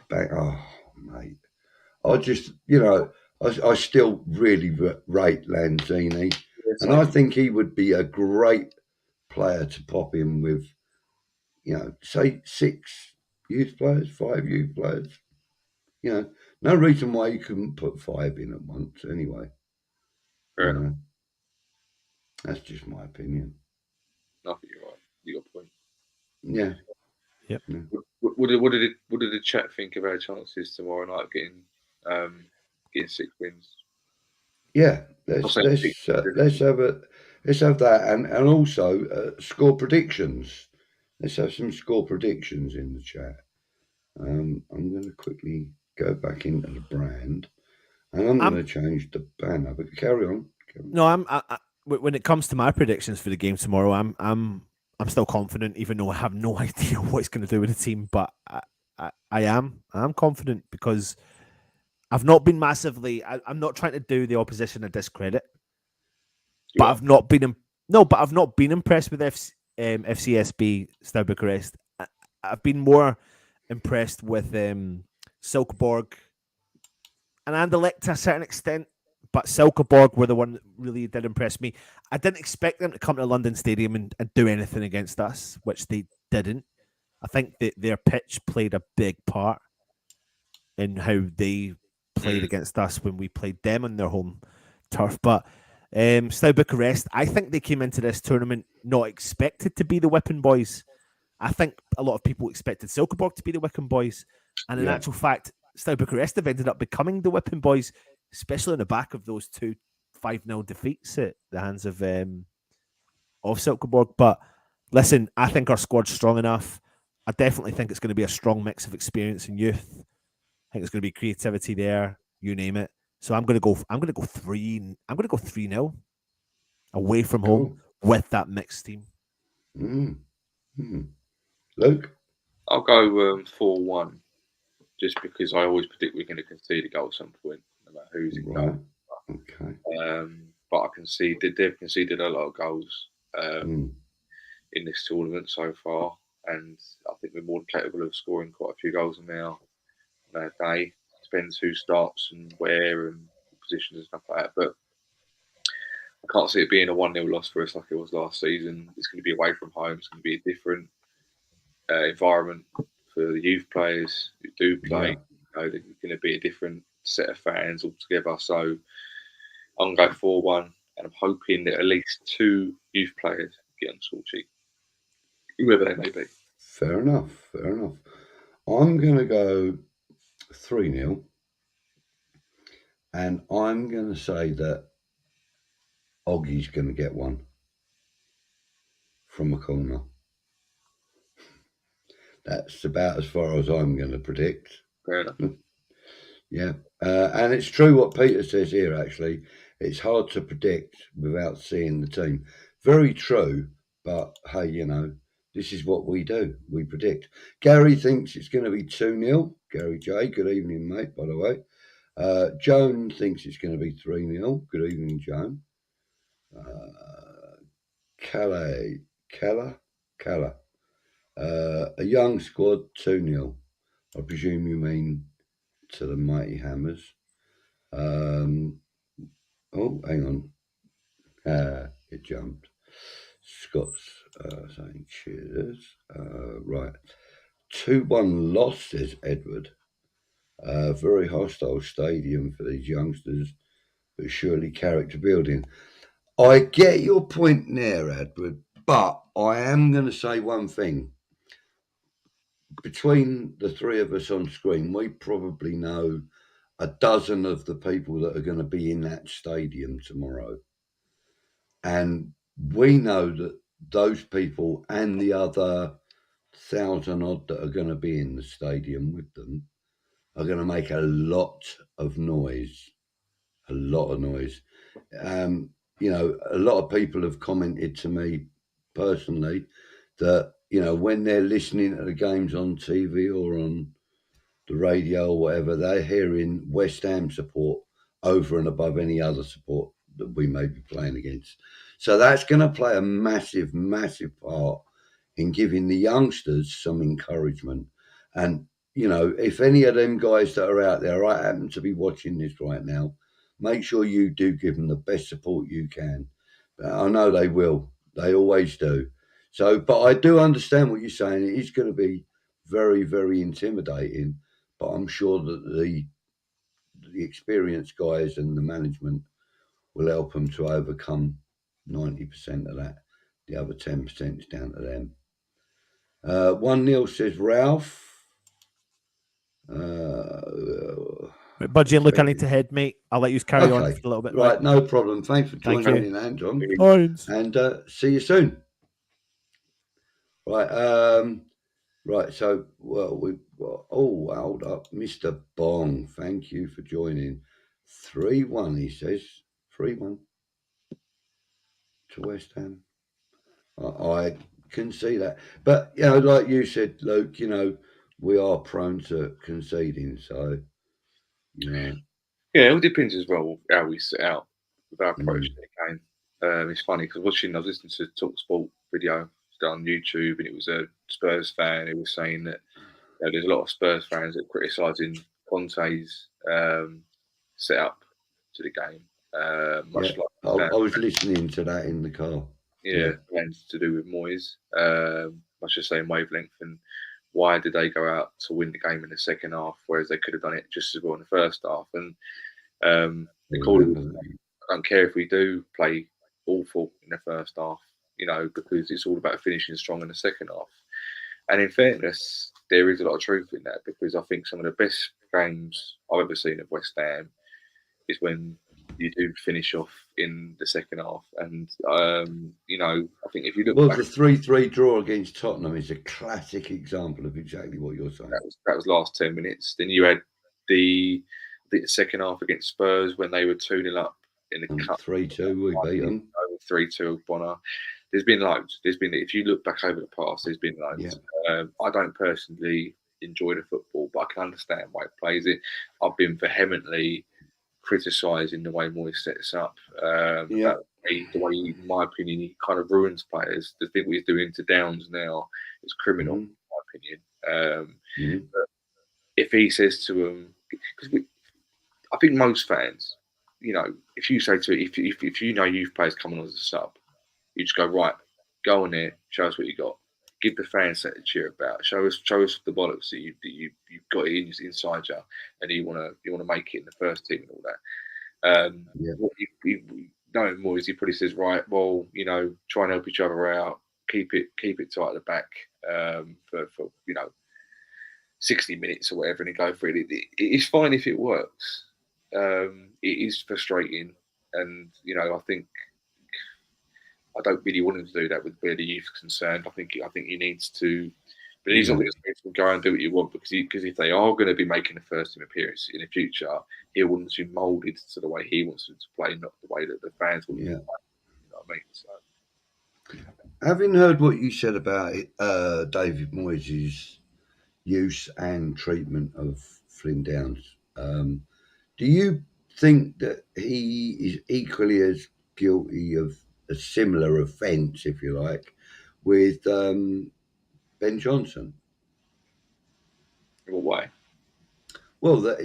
bang. Oh, mate. I just, I still really rate Lanzini. And I think he would be a great player to pop in with, say 6 youth players, 5 youth players. You know, no reason why you couldn't put 5 in at once anyway. Fair enough. That's just my opinion. I think you're right. You got a point. Yeah. Yep. Yeah. What did the chat think of our chances tomorrow night of getting 6 wins? Yeah, let's have that, and also score predictions. Let's have some score predictions in the chat. I'm going to quickly go back into the brand, and I'm going to change the banner. But carry on. No, when it comes to my predictions for the game tomorrow, I'm still confident, even though I have no idea what it's going to do with the team. But I'm confident because I've not been massively. I'm not trying to do the opposition a discredit, but I've not been. But I've not been impressed with FCSB Steaua Bucharest. I've been more impressed with Silkeborg and Anderlecht to a certain extent. But Silkeborg were the one that really did impress me. I didn't expect them to come to London Stadium and do anything against us, which they didn't. I think that their pitch played a big part in how they played against us when we played them on their home turf. But Steaua Bucharest, I think they came into this tournament not expected to be the whipping boys. I think a lot of people expected Silkeborg to be the whipping boys. And in actual fact, Steaua Bucharest have ended up becoming the whipping boys, especially on the back of those 2 5-0 defeats at the hands of Silkeborg. But listen, I think our squad's strong enough. I definitely think it's going to be a strong mix of experience and youth. I think there's going to be creativity there, you name it. So I'm going to go 3-0 away from home with that mixed team. Luke? I'll go 4-1, just because I always predict we're going to concede a goal at some point, no matter who's in goal. Okay. But I can see that they've conceded a lot of goals in this tournament so far, and I think we're more capable of scoring quite a few goals now on our day. Depends who starts and where and positions and stuff like that. But I can't see it being a 1-0 loss for us like it was last season. It's going to be away from home. It's going to be a different environment for the youth players who do play. You know, there's going to be a different set of fans altogether. So I'm going to go 4-1, and I'm hoping that at least 2 youth players get on the score sheet, whoever they may be. Fair enough. I'm going to go 3-0, and I'm going to say that Oggie's going to get one from a corner. That's about as far as I'm going to predict. Fair enough. Yeah. And it's true what Peter says here, actually. It's hard to predict without seeing the team. Very true, but hey, you know, this is what we do. We predict. Gary thinks it's going to be 2-0. Gary J, good evening, mate, by the way. Joan thinks it's going to be 3-0. Good evening, Joan. Keller. A young squad, 2-0. I presume you mean to the Mighty Hammers. Hang on. It jumped. Scott's saying cheers. Right. 2-1 loss, says Edward. Very hostile stadium for these youngsters, but surely character building. I get your point there, Edward, but I am going to say one thing. Between the 3 of us on screen, we probably know a dozen of the people that are going to be in that stadium tomorrow. And we know that those people and the other 1,000 odd that are going to be in the stadium with them are going to make a lot of noise. A lot of noise. You know, a lot of people have commented to me personally that, you know, when they're listening to the games on TV or on the radio or whatever, they're hearing West Ham support over and above any other support that we may be playing against. So that's going to play a massive, massive part in giving the youngsters some encouragement. And, you know, if any of them guys that are out there, I happen to be watching this right now, make sure you do give them the best support you can. I know they will. They always do. So, but I do understand what you're saying. It is going to be very, very intimidating. but I'm sure that the experienced guys and the management will help them to overcome 90% of that. The other 10% is down to them. 1-0 says Ralph. Budgie, look, I need to head, mate. I'll let you carry on for a little bit. Right, no problem. Thanks for joining in, Anton. And see you soon. Right, right. So, hold up, Mr. Bong. Thank you for joining. 3-1, he says. 3-1 to West Ham. I can see that, but like you said, Luke, we are prone to conceding. So, Yeah, it all depends as well how we set out with our approach to the game. It's funny because I was listening to a Talk Sport video on YouTube, and it was a Spurs fan who was saying that there's a lot of Spurs fans that are criticising Conte's set up to the game. Much like I was listening to that in the car. Yeah, plans to do with Moyes, much the same wavelength. And why did they go out to win the game in the second half, whereas they could have done it just as well in the first half? And I don't care if we do play awful in the first half, because it's all about finishing strong in the second half. And in fairness, there is a lot of truth in that, because I think some of the best games I've ever seen at West Ham is when you do finish off in the second half. And, I think if you look back... the 3-3 draw against Tottenham is a classic example of exactly what you're saying. That was last 10 minutes. Then you had the second half against Spurs when they were 2-0 up in the cup. 3-2, we beat them. 3-2 Bonner. There's been loads. If you look back over the past, there's been loads. Yeah. I don't personally enjoy the football, but I can understand why it plays it. I've been vehemently criticising the way Moyes sets up. The way, in my opinion, he kind of ruins players. The thing he's doing to Downs now is criminal, in my opinion. But if he says to him, because I think most fans, if you say to if youth players coming on as a sub, you just go, right, go on there, show us what you got. Give the fans something to cheer about. Show us the bollocks that you've got it inside you, and you want to make it in the first team and all that. Knowing Moyes, he probably says, right, well, try and help each other out, keep it tight at the back for 60 minutes or whatever, and go for it. It's fine if it works. It is frustrating, and I think. I don't really want him to do that with where the youth is concerned. I think he needs to, but he's not going to go and do what you want, because if they are going to be making a first team appearance in the future, he wants to be moulded to the way he wants them to play, not the way that the fans want them to play. You know what I mean? So, having heard what you said about David Moyes' use and treatment of Flynn Downs, do you think that he is equally as guilty of a similar offence, if you like, with Ben Johnson? In what way? Well,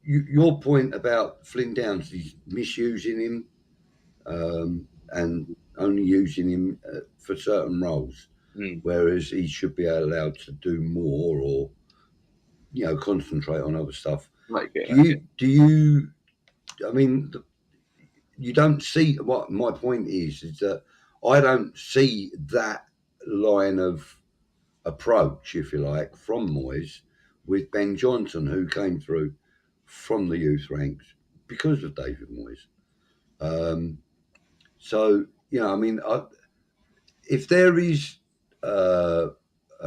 your point about Flynn Downs, he's misusing him and only using him for certain roles, whereas he should be allowed to do more, or concentrate on other stuff. You don't see what my point is that I don't see that line of approach, if you like, from Moyes with Ben Johnson, who came through from the youth ranks because of David Moyes. If there is a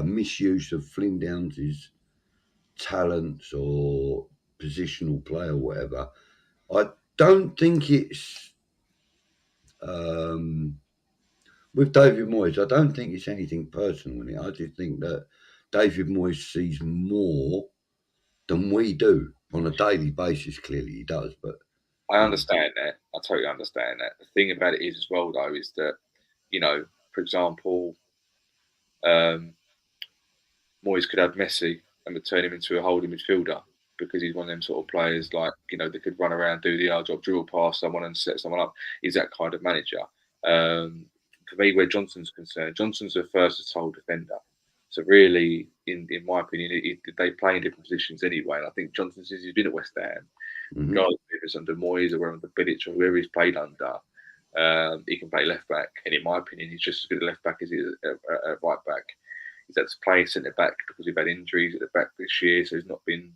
misuse of Flynn Downs' talents or positional play or whatever, I don't think it's with David Moyes. I don't think it's anything personal in it. I just think that David Moyes sees more than we do on a daily basis. Clearly, he does. But I understand that. I totally understand that. The thing about it is, as well, though, is that for example, Moyes could have Messi and would turn him into a holding midfielder, because he's one of them sort of players that could run around, do the hard job, dribble past someone and set someone up. He's that kind of manager. For me, where Johnson's concerned, Johnson's a versatile defender. So really, in my opinion, they play in different positions anyway. And I think Johnson, since he's been at West Ham, regardless if it's under Moyes or under Bilic or whoever he's played under, he can play left back. And in my opinion, he's just as good at left back as he is at right back. He's had to play centre back because we've had injuries at the back this year, so it's not been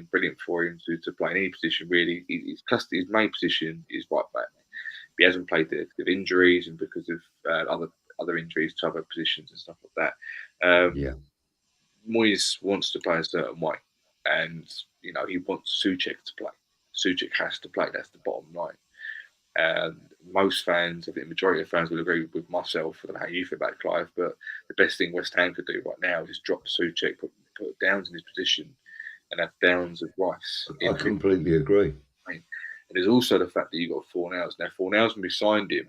brilliant for him to play in any position really. His main position is right back. He hasn't played because of injuries and because of other injuries to other positions and stuff like that. Moyes wants to play a certain way, and he wants Souček to play. Souček has to play. That's the bottom line. And most fans, I think the majority of fans will agree with myself. I don't know how you feel about it, Clive, but the best thing West Ham could do right now is drop Souček, put Downs in his position, and have Downs of Rice. I completely agree. And there's also the fact that you've got Fornals. Now, Fornals, when we signed him,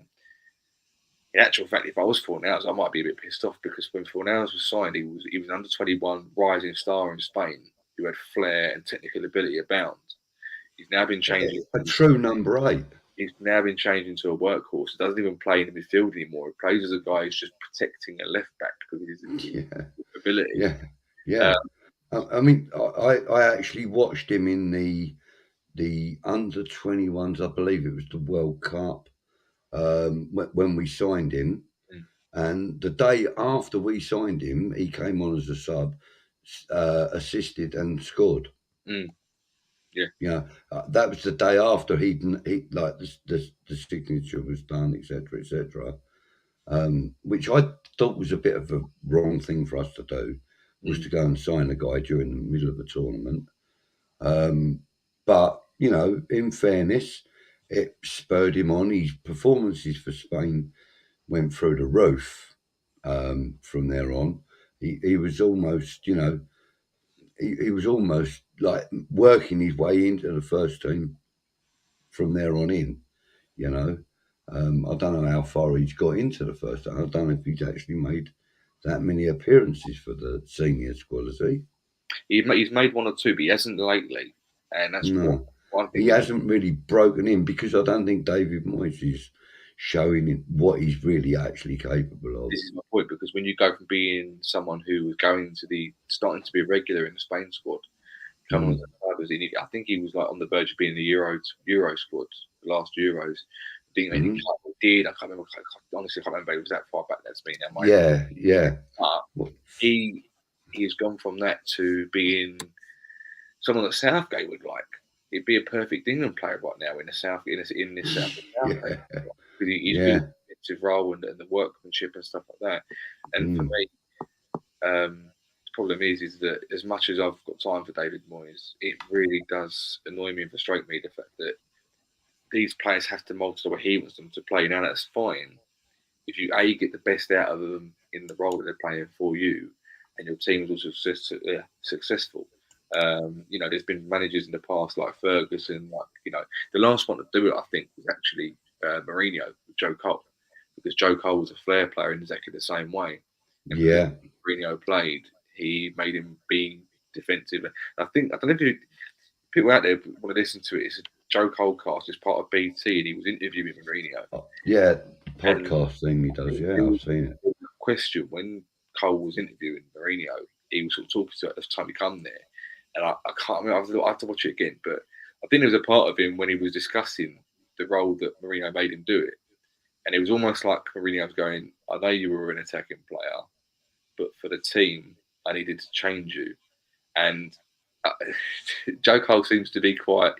in actual fact, if I was Fornals, I might be a bit pissed off because when Fornals was signed, he was an under 21 rising star in Spain who had flair and technical ability abound. He's now been changed. A true number 8. He's now been changed into a workhorse. He doesn't even play in the midfield anymore. He plays as a guy who's just protecting a left back because of his ability. Yeah. I mean, I actually watched him in the under 21s. I believe it was the World Cup when we signed him. And the day after we signed him, he came on as a sub, assisted and scored. That was the day after he like the signature was done, etc., which I thought was a bit of a wrong thing for us to do, was to go and sign a guy during the middle of a tournament. But in fairness, it spurred him on. His performances for Spain went through the roof from there on. He was almost, he was almost like working his way into the first team from there on in, I don't know how far he's got into the first team. I don't know if he's actually made that many appearances for the senior squad, has he? He's made one or two, but he hasn't lately. And that's one thing. He hasn't really broken in because I don't think David Moyes is showing what he's really actually capable of. This is my point, because when you go from being someone who was starting to be a regular in the Spain squad, coming on I think he was like on the verge of being the Euro squad, the last Euros. I think he did. I can't remember. Honestly, I can't remember. It was that far back. That's been now. Yeah. But he's gone from that to being someone that Southgate would like. He'd be a perfect England player right now in this Southgate. Because he's good at the defensive role and the workmanship and stuff like that. And for me, the problem is that as much as I've got time for David Moyes, it really does annoy me and frustrate me the fact that these players have to mould the way he wants them to play. Now that's fine if you get the best out of them in the role that they're playing for you, and your team is also successful. There's been managers in the past like Ferguson, the last one to do it, I think, was actually Mourinho with Joe Cole, because Joe Cole was a flair player in exactly the same way. And Mourinho played, he made him be defensive. I don't know if people out there want to listen to it. It's a Joe Cole cast. It's part of BT, and he was interviewing Mourinho. Podcast thing he does. Yeah, I've seen it. Question: when Cole was interviewing Mourinho, he was sort of talking to her at the time he come there, and I can't remember. I have to watch it again, but I think there was a part of him when he was discussing the role that Mourinho made him do it, and it was almost like Mourinho was going, "I know you were an attacking player, but for the team, I needed to change you," and Joe Cole seems to be quite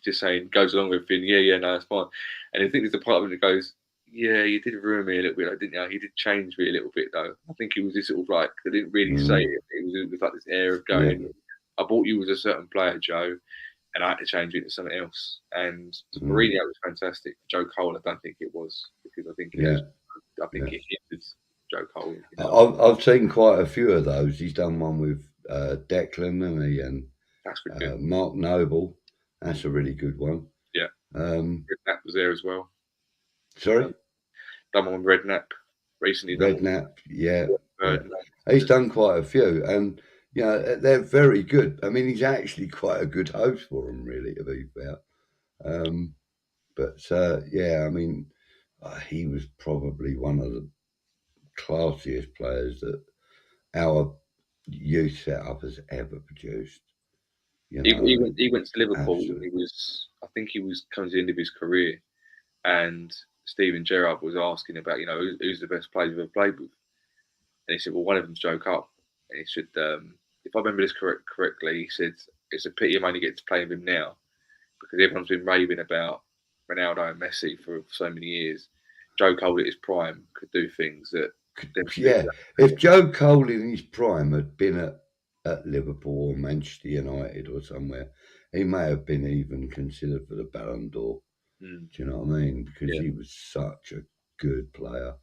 just saying, goes along with it, no, that's fine. And I think there's a part of him that goes, yeah, you did ruin me a little bit, didn't you? He did change me a little bit, though. I think he was just sort of like, they didn't really say it. It was like this air of going, I bought you as a certain player, Joe, and I had to change you into something else. And Mourinho was fantastic. Joe Cole, I don't think it was, because I think it hindered Joe Cole. I've seen quite a few of those. He's done one with Declan, and that's really good. Mark Noble. That's a really good one. Yeah. Redknapp was there as well. Sorry? Done one with Redknapp recently. Redknapp, yeah. He's done quite a few, and they're very good. I mean, he's actually quite a good host for them, really, to be fair. I mean, he was probably one of the classiest players that our youth setup has ever produced. You He, know, he went to Liverpool. absolutely. I think he was coming to the end of his career, and Steven Gerrard was asking about, who's the best player you've ever played with, and he said, well, one of them's Joe Cole, and he said, if I remember this correctly, he said it's a pity I'm only getting to play with him now because everyone's been raving about Ronaldo and Messi for so many years. Joe Cole at his prime could do things that. Yeah, if Joe Cole in his prime had been at Liverpool or Manchester United or somewhere, he may have been even considered for the Ballon d'Or. Mm. Do you know what I mean? Because Yeah. he was such a good player.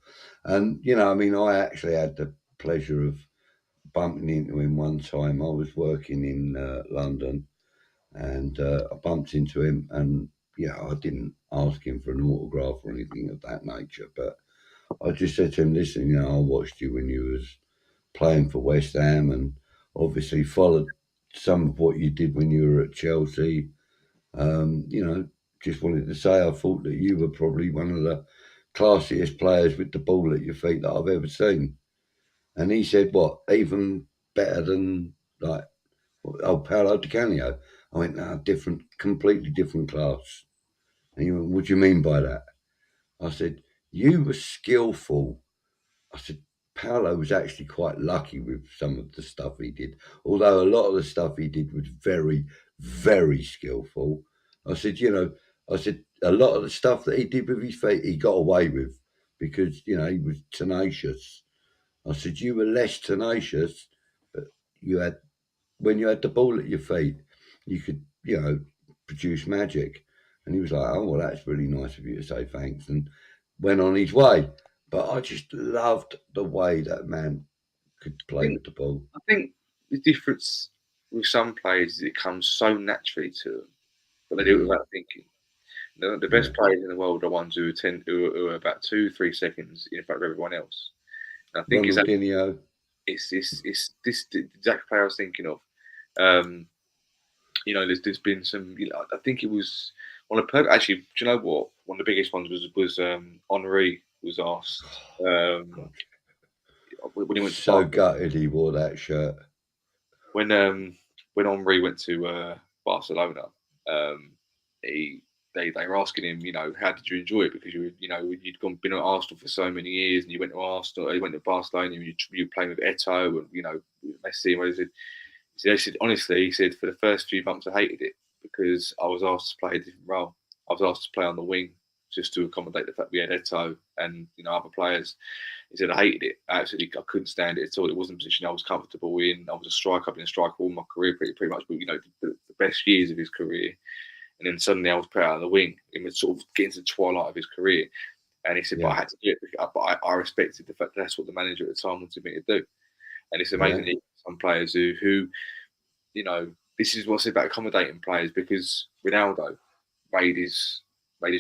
And, you know, I mean, I actually had the pleasure of bumping into him one time. I was working in London and I bumped into him and, I didn't ask him for an autograph or anything of that nature, but I just said to him, listen, I watched you when you was playing for West Ham and obviously followed some of what you did when you were at Chelsea. Just wanted to say I thought that you were probably one of the classiest players with the ball at your feet that I've ever seen. And he said, what, even better than like, Paolo Di Canio? I went, no, different, completely different class. And he went, what do you mean by that? I said, you were skillful. I said, Paolo was actually quite lucky with some of the stuff he did, although a lot of the stuff he did was very, very skillful. I said, a lot of the stuff that he did with his feet, he got away with because, he was tenacious. I said, you were less tenacious, but when you had the ball at your feet, you could, produce magic. And he was like, oh, well, that's really nice of you to say thanks. And went on his way. But I just loved the way that man could play with the ball. I think the difference with some players is it comes so naturally to them, but they do it without thinking. The best players in the world are ones who are about 2-3 seconds in front of everyone else. And I think Ronaldinho. It's this the exact player I was thinking of. There's been some. I think it was one of the actually. Do you know what? One of the biggest ones was Henri was asked when he went to so gutted he wore that shirt. When Henri went to Barcelona, they were asking him, how did you enjoy it? Because you'd been at Arsenal for so many years, and you went to Arsenal, you went to Barcelona, and you were playing with Eto'o and Messi. And he said honestly, he said for the first few months I hated it because I was asked to play a different role. I was asked to play on the wing just to accommodate the fact we had Eto'o and other players. He said, I hated it. I couldn't stand it at all. It wasn't a position I was comfortable in. I was a striker. I've been a striker all my career, pretty much. But, the best years of his career. And then suddenly I was put out on the wing and was sort of getting to the twilight of his career. And he said, but I had to do it. But I respected the fact that that's what the manager at the time wanted me to do. And it's amazing that some players who this is what's about accommodating players because Ronaldo made his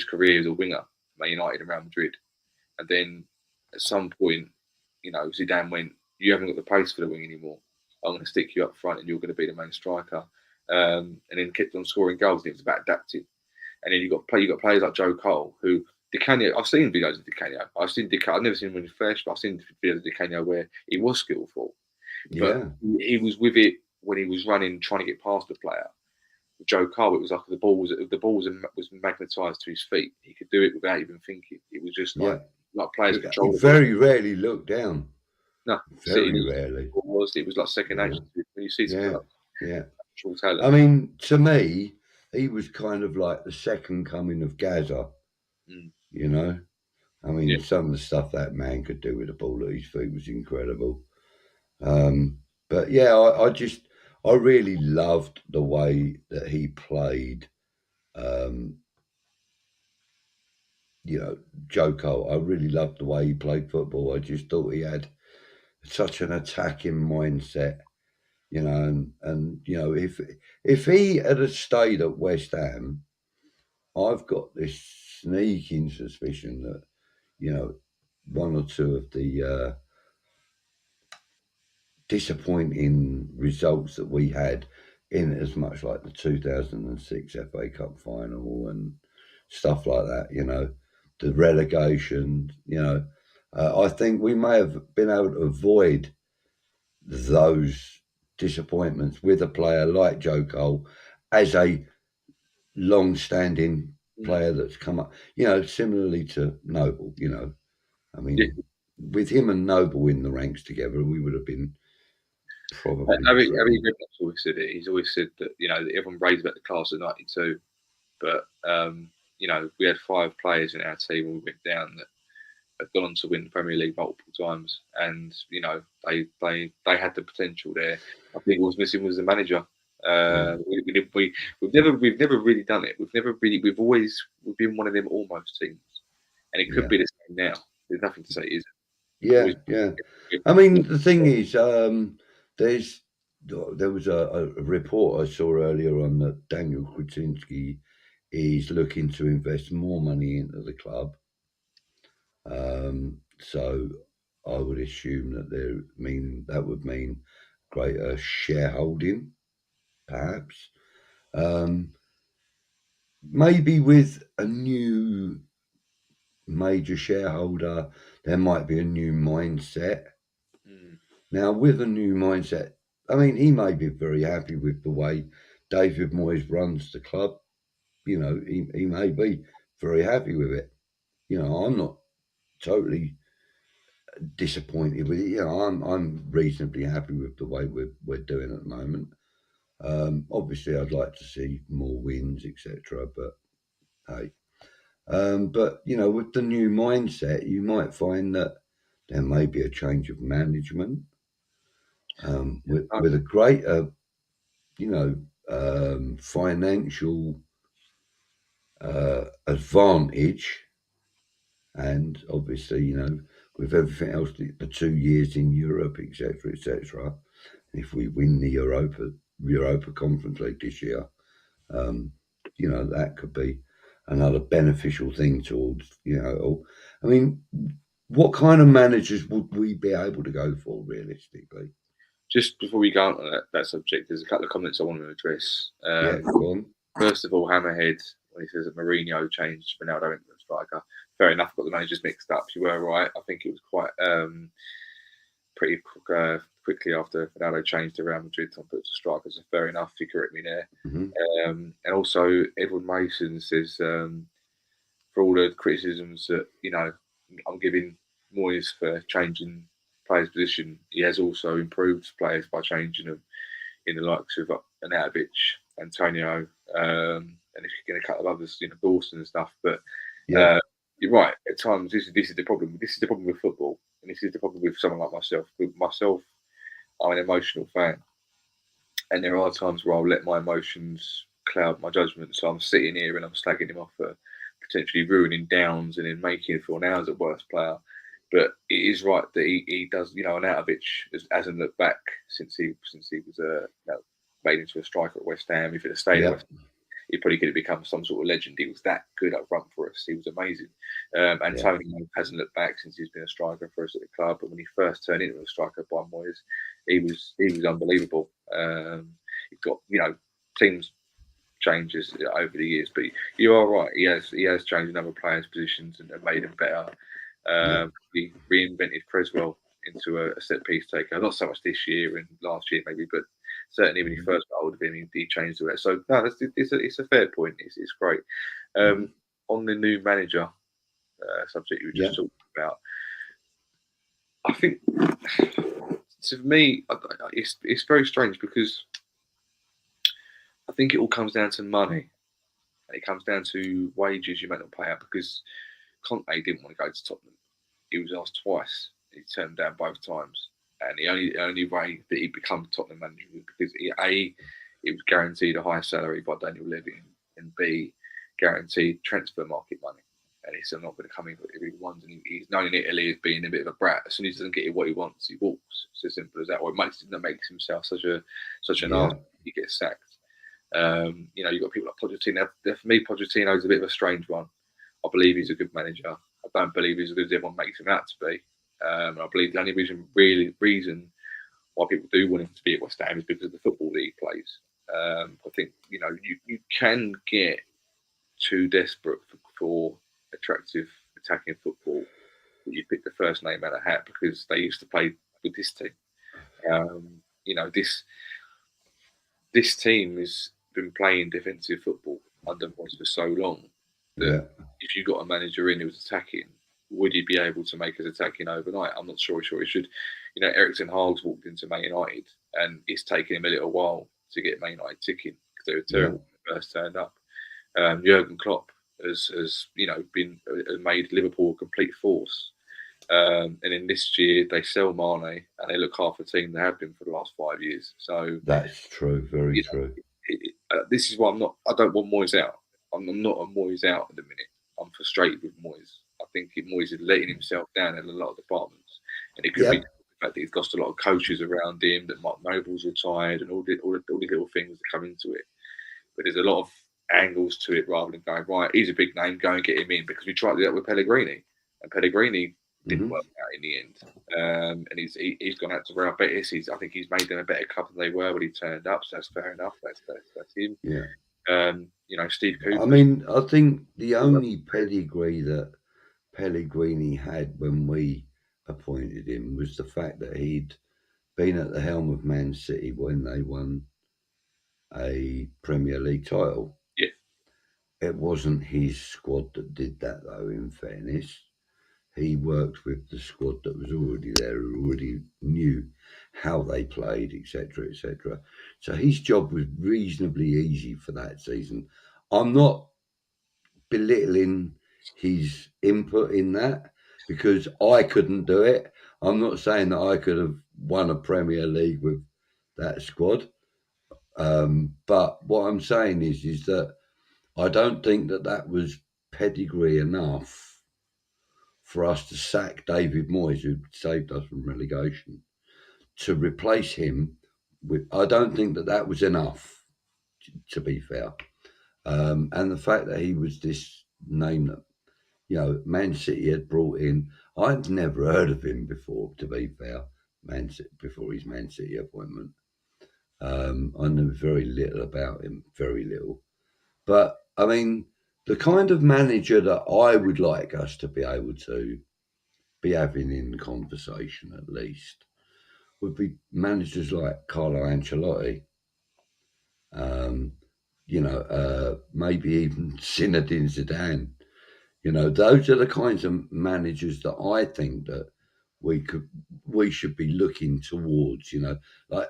career as a winger, Man United and Real Madrid. And then at some point, Zidane went, you haven't got the pace for the wing anymore. I'm going to stick you up front and you're going to be the main striker. And then kept on scoring goals and it was about adapting. And then you got players like Joe Cole, who Di Canio, I've seen videos of Di Canio. I've never seen him in the flesh, but I've seen videos of Di Canio where he was skillful. But he was with it when he was running, trying to get past the player. With Joe Cole, it was like the ball was magnetised to his feet. He could do it without even thinking. It was just like players control. He very rarely looked down. No, very rarely. It was like second nature when you see something like I mean, to me, he was kind of like the second coming of Gaza. I mean, some of the stuff that man could do with the ball at his feet was incredible. But yeah, I really loved the way that he played. Joe Cole. I really loved the way he played football. I just thought he had such an attacking mindset. And if he had stayed at West Ham, I've got this sneaking suspicion that one or two of the disappointing results that we had in as much like the 2006 FA Cup final and stuff like that, the relegation, I think we may have been able to avoid those disappointments with a player like Joe Cole as a long-standing player that's come up, similarly to Noble, I mean, with him and Noble in the ranks together, we would have been probably. Harry Redknapp's always said it. He's always said that, that everyone raves about the class of '92, but we had 5 players in our team when we went down that have gone on to win the Premier League multiple times, and they had the potential there. I think what was missing was the manager. We've never really done it. We've been one of them almost teams, and it could be the same now. There's nothing to say, is it? Yeah. I mean, the thing is, there was a report I saw earlier on that Daniel Krasinski is looking to invest more money into the club. So I would assume that would mean greater shareholding, perhaps. Maybe with a new major shareholder, there might be a new mindset. Now, with a new mindset, I mean, he may be very happy with the way David Moyes runs the club. He may be very happy with it. I'm not totally disappointed with it. I'm reasonably happy with the way we're doing at the moment. Obviously, I'd like to see more wins, etc. But hey, but with the new mindset, you might find that there may be a change of management with a greater, financial advantage, and obviously, with everything else, the 2 years in Europe, etc. If we win the Europa Conference League this year, that could be another beneficial thing towards, I mean, what kind of managers would we be able to go for realistically? Just before we go on to that subject, there's a couple of comments I want to address. Yeah, go on. First of all, Hammerhead, when he says that Mourinho changed Ronaldo into a striker, fair enough, got the managers mixed up. You were right. I think it was quite pretty quickly after Ronaldo changed to Real Madrid, Tom put as a striker, so fair enough, you correct me there. And also, Edward Mason says, for all the criticisms that, I'm giving Moyes for changing players' position, he has also improved players by changing them in the likes of Anatovic, Antonio, and if you're going to cut of others, Dawson and stuff. But you're right. At times, this is the problem. This is the problem with football, and this is the problem with someone like myself. With myself, I'm an emotional fan, and there are times where I'll let my emotions cloud my judgment. So I'm sitting here and I'm slagging him off for potentially ruining Downs and then making him feel now as a worse player. But it is right that he does. Anatovic hasn't looked back since he was made into a striker at West Ham. If it had stayed at West Ham, he probably could have become some sort of legend. He was that good up front for us. He was amazing. Antonio hasn't looked back since he's been a striker for us at the club. But when he first turned into a striker by Moyes, he was unbelievable. He got teams changes over the years, but you are right. He has changed a number of players' positions and made them better. He reinvented Creswell into a set piece taker. Not so much this year and last year maybe, but certainly when he first got hold of him, he changed the way. So no, it's a fair point. It's great. On the new manager subject you were just talking about, I think to me it's very strange because I think it all comes down to money. It comes down to wages you might not pay out because Conte didn't want to go to Tottenham. He was asked twice. He turned down both times. And the only way that he became Tottenham manager was because A, it was guaranteed a high salary by Daniel Levy, and B, guaranteed transfer market money. And he's still not going to come in for every one. And he's known in Italy as being a bit of a brat. As soon as he doesn't get what he wants, he walks. It's as simple as that. Or it makes himself such an arse. He gets sacked. You've got people like Pochettino. For me, Pochettino is a bit of a strange one. I believe he's a good manager. I don't believe he's as good as everyone makes him out to be. I believe the only reason why people do want him to be at West Ham is because of the football that he plays. I think you can get too desperate for attractive attacking football that you pick the first name out of hat because they used to play with this team. You know, this team has been playing defensive football under Moyes for so long that if you got a manager in who was attacking, would he be able to make us attacking overnight? I'm not sure he should. You know, Ericsson Hog's walked into Man United, and it's taken him a little while to get Man United ticking because they were terrible when they first turned up. Jurgen Klopp has made Liverpool a complete force. And in this year, they sell Mane and they look half a team they have been for the last 5 years. So that's true, very true. This is why I don't want Moyes out. I'm not a Moyes out at the minute. I'm frustrated with Moyes. I think Moyes is letting himself down in a lot of departments, and it could be the fact that he's got a lot of coaches around him. That Mark Noble's retired, and all the little things that come into it. But there's a lot of angles to it rather than going right. He's a big name, go and get him in because we tried to do that with Pellegrini, and Pellegrini didn't work out in the end. And he's gone out to Real Betis. I think he's made them a better club than they were when he turned up. So that's fair enough. That's him. Yeah. You know, Steve Cooper. I mean, I think the only pedigree that Pellegrini had when we appointed him was the fact that he'd been at the helm of Man City when they won a Premier League title. Yeah. It wasn't his squad that did that, though, in fairness. He worked with the squad that was already there, who already knew how they played, etc., etc. So his job was reasonably easy for that season. I'm not belittling his input in that because I couldn't do it. I'm not saying that I could have won a Premier League with that squad. But what I'm saying is that I don't think that was pedigree enough for us to sack David Moyes, who saved us from relegation, to replace him with. I don't think that was enough, to be fair. And the fact that he was this name that, you know, Man City had brought in, I'd never heard of him before, to be fair, before his Man City appointment. I knew very little about him, very little. But, I mean, the kind of manager that I would like us to be able to be having in conversation, at least, would be managers like Carlo Ancelotti. Maybe even Zinedine Zidane. You know, those are the kinds of managers that I think that we should be looking towards. You know, like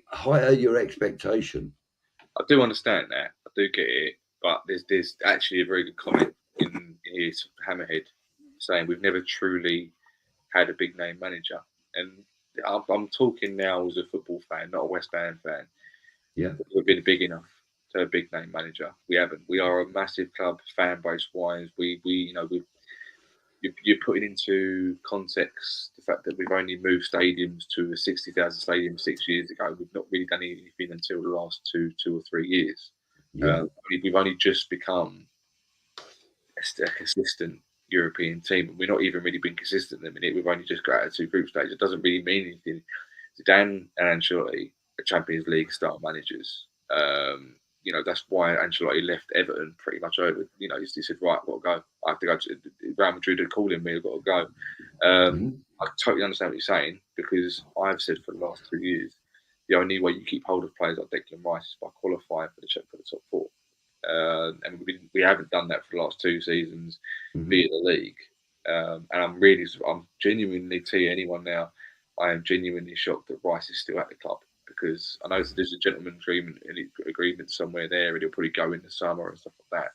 higher your expectation. I do understand that. I do get it, but there's actually a very good comment in his Hammerhead saying we've never truly had a big name manager, and I'm talking now as a football fan, not a West Ham fan. Yeah, we've been big enough to have a big name manager. We haven't. We are a massive club, fan base wise. You're putting into context the fact that we've only moved stadiums to a 60,000 stadium 6 years ago. We've not really done anything until the last two or 3 years. Yeah. We've only just become a consistent European team. We're not even really been consistent at the minute. We've only just got out of 2 group stages. It doesn't really mean anything. Zidane and Ancelotti are Champions League style managers. You know, that's why Ancelotti left Everton pretty much over. You know, he said, right, I've got to go. I have to go to Real Madrid. Are calling me. I've got to go. I totally understand what you're saying because I've said for the last 2 years, the only way you keep hold of players like Declan Rice is by qualifying for the top 4. And we haven't done that for the last 2 seasons, be it the league. And I'm genuinely, to anyone now, I am genuinely shocked that Rice is still at the club. Because I know there's a gentleman's agreement somewhere there, and he'll probably go in the summer and stuff like that.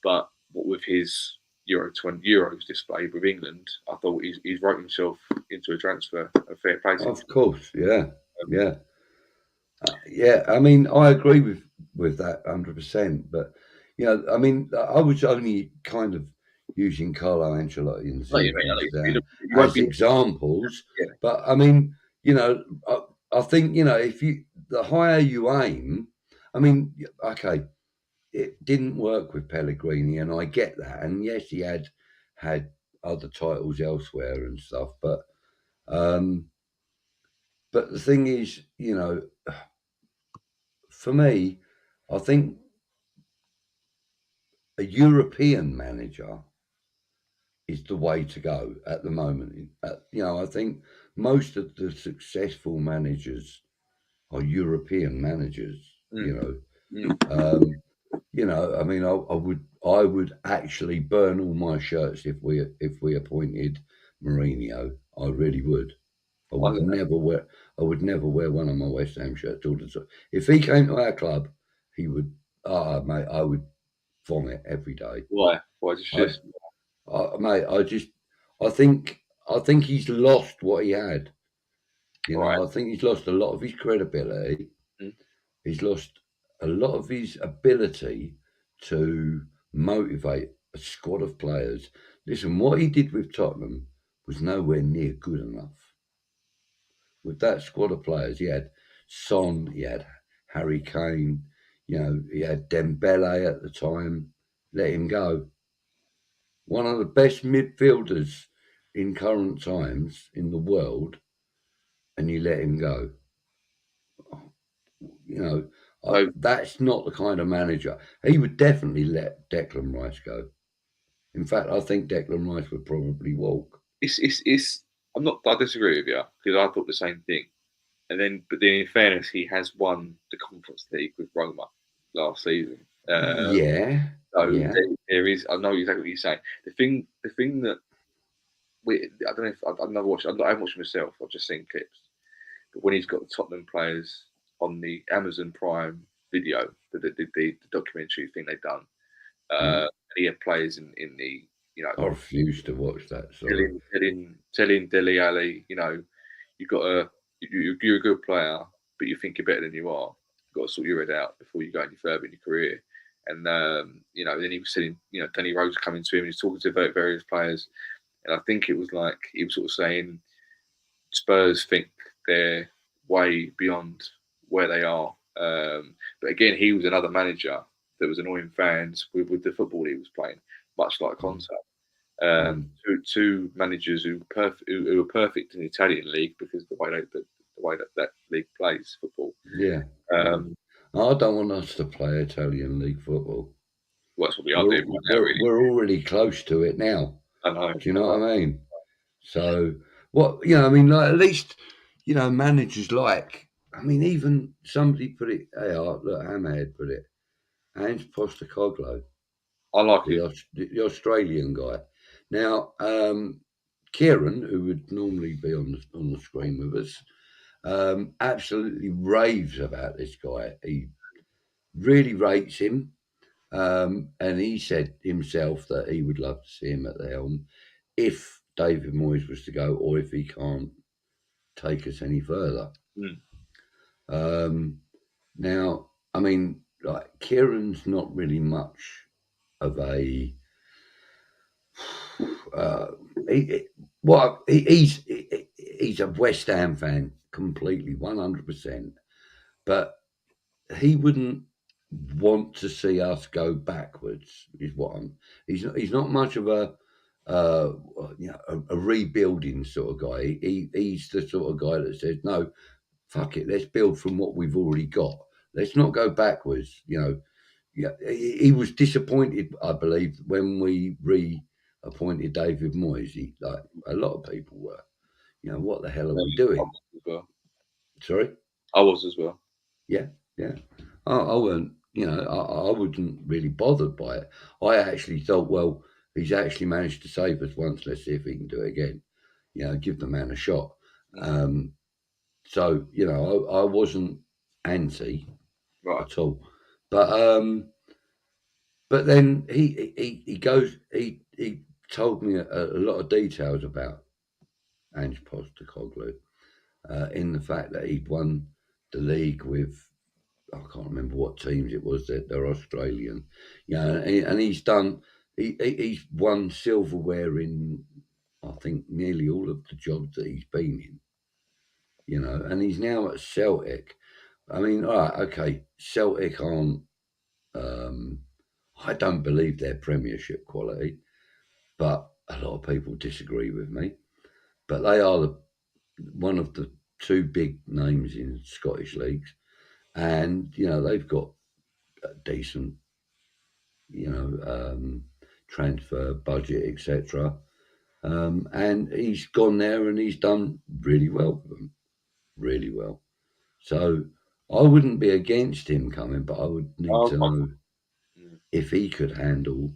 But what with his Euros display with England, I thought he's wrote himself into a transfer, a fair play. Of course, yeah. I mean, I agree with that 100%. But you know, I mean, I was only kind of using Carlo Ancelotti and Zidane as examples. Yeah. But I mean, you know, I think, you know, the higher you aim, I mean, okay, it didn't work with Pellegrini, and I get that. And yes, he had other titles elsewhere and stuff, but the thing is, you know, for me, I think a European manager is the way to go at the moment. You know, I think most of the successful managers are European managers. You know, I mean, I would actually burn all my shirts if we appointed Mourinho. I really would. I would never wear one of my West Ham shirts all the time. If he came to our club, he would. Mate, I would vomit every day. Why? Why just? Mate, I think he's lost what he had. You know, Right. I think he's lost a lot of his credibility. Mm. He's lost a lot of his ability to motivate a squad of players. Listen, what he did with Tottenham was nowhere near good enough. With that squad of players, he had Son, he had Harry Kane, you know, he had Dembele at the time. Let him go. One of the best midfielders in current times in the world, and you let him go. You know, that's not the kind of manager. He would definitely let Declan Rice go. In fact, I think Declan Rice would probably walk. It's. I disagree with you because I thought the same thing. But then in fairness, he has won the Conference League with Roma last season. Yeah. So there is. I know exactly what you're saying. The thing that I don't know if I've never watched. I haven't watched myself. I've just seen clips. But when he's got the Tottenham players on the Amazon Prime video, the documentary thing they've done, and he had players in the, you know. I refuse to watch that. Sorry. Telling Dele Alli, you know, you're a good player, but you think you're better than you are. You've got to sort your head out before you go any further in your career. And you know, then he was saying, you know, Danny Rose coming to him, and he's talking to various players, and I think it was like he was sort of saying Spurs think they're way beyond where they are. But again, he was another manager that was annoying fans with the football he was playing, much like Conte. Two managers who were perfect in the Italian league because the way that league plays football. Yeah. I don't want us to play Italian league football. Well, that's what we are doing right now, really. We're already close to it now. I know. Do you know what I mean? So, you know, I mean, like, at least, you know, managers like, I mean, even somebody put it, look, Hammerhead put it, Ange Postecoglou. I like it. The Australian guy. Now, Kieran, who would normally be on the screen with us, absolutely raves about this guy. He really rates him. And he said himself that he would love to see him at the helm if David Moyes was to go, or if he can't take us any further. Now, I mean, like, Kieran's not really much of a he's a West Ham fan completely, 100%, but he wouldn't want to see us go backwards. Is what I'm. He's not much of a you know, a rebuilding sort of guy. He's the sort of guy that says, no, fuck it, let's build from what we've already got. Let's not go backwards. You know, yeah, he was disappointed, I believe, when we reappointed David Moyes. Like a lot of people were. You know, what the hell are we doing? Well. Sorry? I was as well. Yeah. I weren't, you know, I wasn't really bothered by it. I actually thought, well, he's actually managed to save us once. Let's see if he can do it again. You know, give the man a shot. So, you know, I wasn't anti at all. But then he told me a lot of details about Ange Postecoglou, in the fact that he'd won the league with, I can't remember what teams it was, that they're Australian, you know, and he's won silverware in, I think, nearly all of the jobs that he's been in, you know, and he's now at Celtic. I mean, all right, okay, Celtic aren't, I don't believe they're Premiership quality, but a lot of people disagree with me. But they are one of the two big names in Scottish leagues, and you know they've got a decent, you know, transfer budget, etc. And he's gone there and he's done really well with them, really well. So I wouldn't be against him coming, but I would need to know if he could handle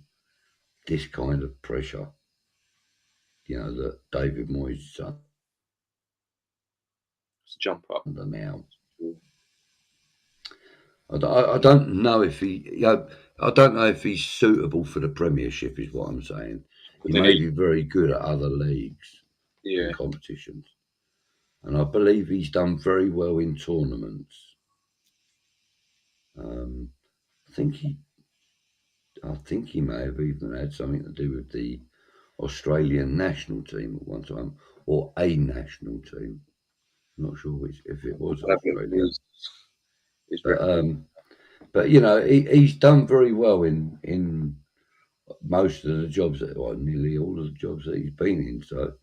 this kind of pressure, that David Moyes is jump up under now. I don't know if I don't know if he's suitable for the Premiership, is what I'm saying. He may be very good at other leagues and competitions, and I believe he's done very well in tournaments. I think he may have even had something to do with the Australian national team at one time, or a national team. I'm not sure if it was Australia. But he's done very well in most of the jobs nearly all of the jobs that he's been in. So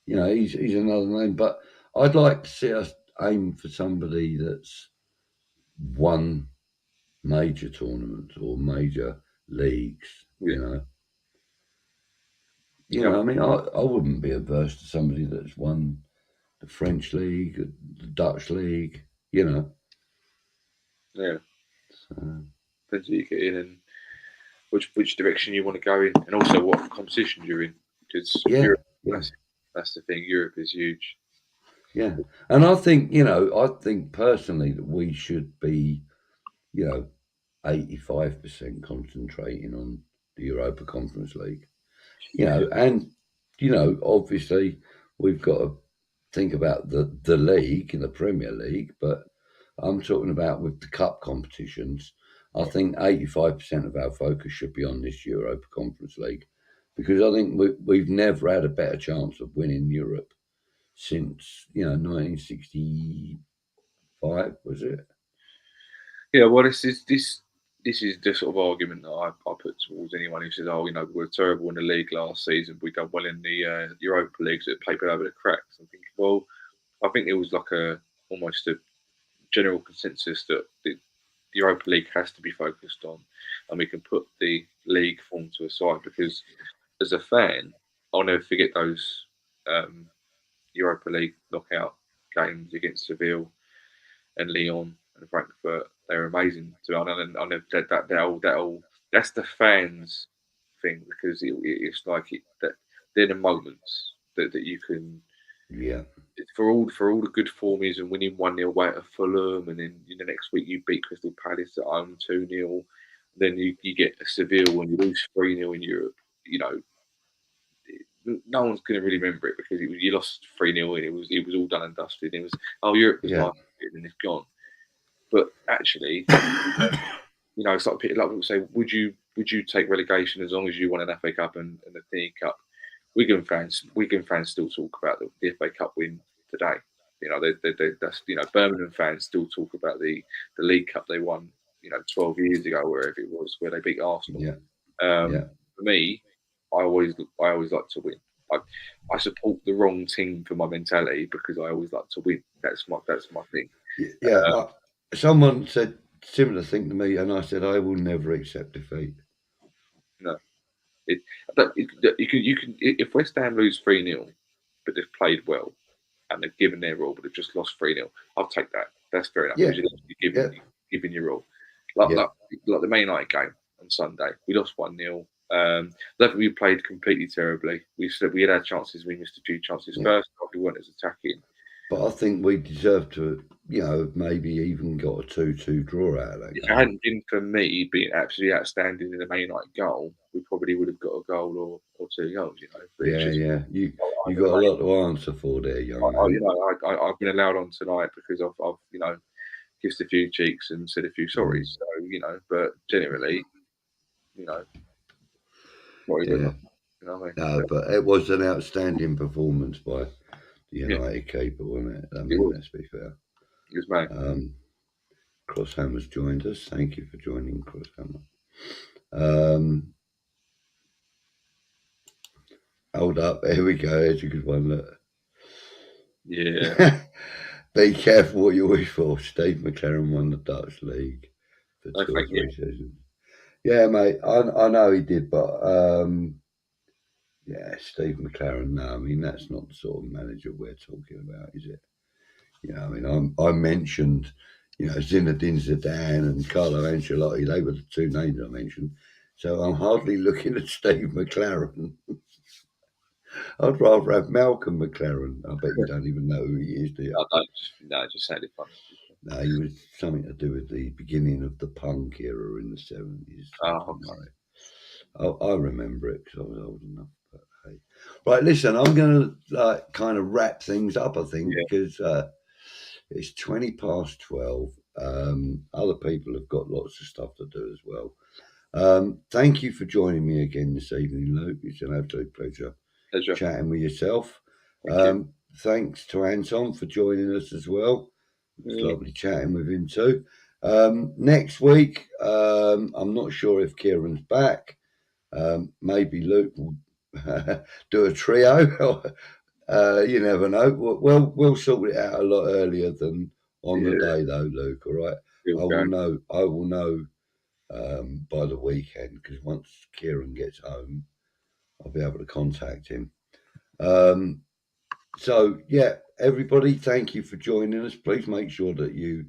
he's another name. But I'd like to see us aim for somebody that's won major tournaments or major leagues. I mean, I wouldn't be averse to somebody that's won the French league, the Dutch league. Yeah. So, depends who you get in and which direction you want to go in, and also what competition you're in. Because Europe, that's the thing. Europe is huge. Yeah, and I think personally that we should be, 85% concentrating on the Europa Conference League. And obviously we've got to think about the league in the Premier League, but I'm talking about with the cup competitions. I think 85% of our focus should be on this Europa Conference League, because I think we've never had a better chance of winning Europe since 1965, was it? Yeah, well, this is the sort of argument that I put towards anyone who says, "Oh, we're terrible in the league last season. We done well in the Europa League, so it papered over the cracks." I'm thinking, well, I think it was like almost a general consensus that the Europa League has to be focused on, and we can put the league form to a side, because as a fan, I'll never forget those Europa League knockout games against Seville and Lyon and Frankfurt. They're amazing. So I never that all that's the fans thing, because it's like that they're the moments that you can. Yeah. For all the good form is, and winning 1-0 away at Fulham, and then the next week you beat Crystal Palace at home 2-0. Then you get a Seville and you lose 3-0 in Europe. No one's going to really remember it, because you lost 3-0 and it was all done and dusted. It was Europe was like it, and it's gone. But actually, it's like people say, would you take relegation as long as you won an FA Cup and the League Cup? Wigan fans still talk about the FA Cup win today. That's Birmingham fans still talk about the League Cup they won 12 years ago, wherever it was, where they beat Arsenal. Yeah. For me, I always like to win. I support the wrong team for my mentality, because I always like to win. That's my thing. Yeah. Someone said similar thing to me, and I said I will never accept defeat. No, you can if West Ham lose 3-0, but they've played well and they've given their all, but they've just lost 3-0, I'll take that. That's fair enough. Yeah. You're giving your all. Like the Man United game on Sunday, we lost 1-0. We played completely terribly. We had our chances. We missed a few chances. First half, we weren't as attacking. But I think we deserved to, maybe even got a 2-2 draw out of that. If it hadn't been for me being absolutely outstanding in the Man United goal, we probably would have got a goal or 2 goals. But You got a lot to answer for there, young man. I've been allowed on tonight because I've kissed a few cheeks and said a few sorries. So but generally, what is it? No, but it was an outstanding performance by the United keeper, wasn't it? I mean, let's be fair. It was mate. Crosshammer's joined us. Thank you for joining, Crosshammer. Hold up. Here we go. Here's a good one. Look. Yeah. Be careful what you wish for. Steve McLaren won the Dutch League for 2 or 3 seasons. Yeah, mate. I know he did, but Yeah, Steve McLaren. No, I mean that's not the sort of manager we're talking about, is it? You know, I mean, I mentioned, Zinedine Zidane and Carlo Ancelotti. They were the two names I mentioned. So I'm hardly looking at Steve McLaren. I'd rather have Malcolm McLaren. I bet you don't even know who he is, do you? No, just sounded funny. No, he was something to do with the beginning of the punk era in the 70s. Oh, okay. I remember it because I was old enough. But hey. Right, listen, I'm going to kind of wrap things up, I think, because it's 20 past 12. Other people have got lots of stuff to do as well. Thank you for joining me again this evening, Luke. It's an absolute pleasure chatting with yourself. Thanks to Anton for joining us as well. It's lovely chatting with him too. Next week, I'm not sure if Kieran's back. Maybe Luke will do a trio. You never know. We'll sort it out a lot earlier than on the day, though, Luke. All right. I will know by the weekend, because once Kieran gets home, I'll be able to contact him. So yeah, everybody, thank you for joining us. Please make sure that you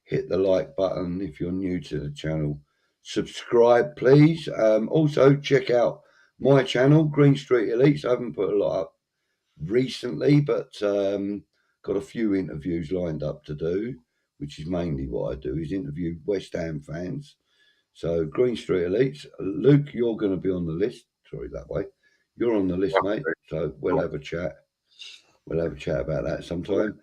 hit the like button if you're new to the channel. Subscribe, please. Also, check out my channel, Green Street Elites. I haven't put a lot up recently, but got a few interviews lined up to do, which is mainly what I do, is interview West Ham fans. So Green Street Elites. Luke, you're going to be on the list. Sorry, that way. You're on the list, mate. So we'll have a chat. We'll have a chat about that sometime.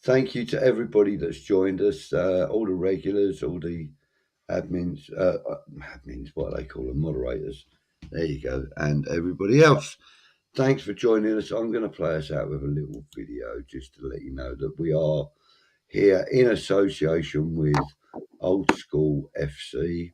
Thank you to everybody that's joined us, all the regulars, all the admins, what they call them, moderators. There you go. And everybody else. Thanks for joining us. I'm going to play us out with a little video just to let you know that we are here in association with Old School FC.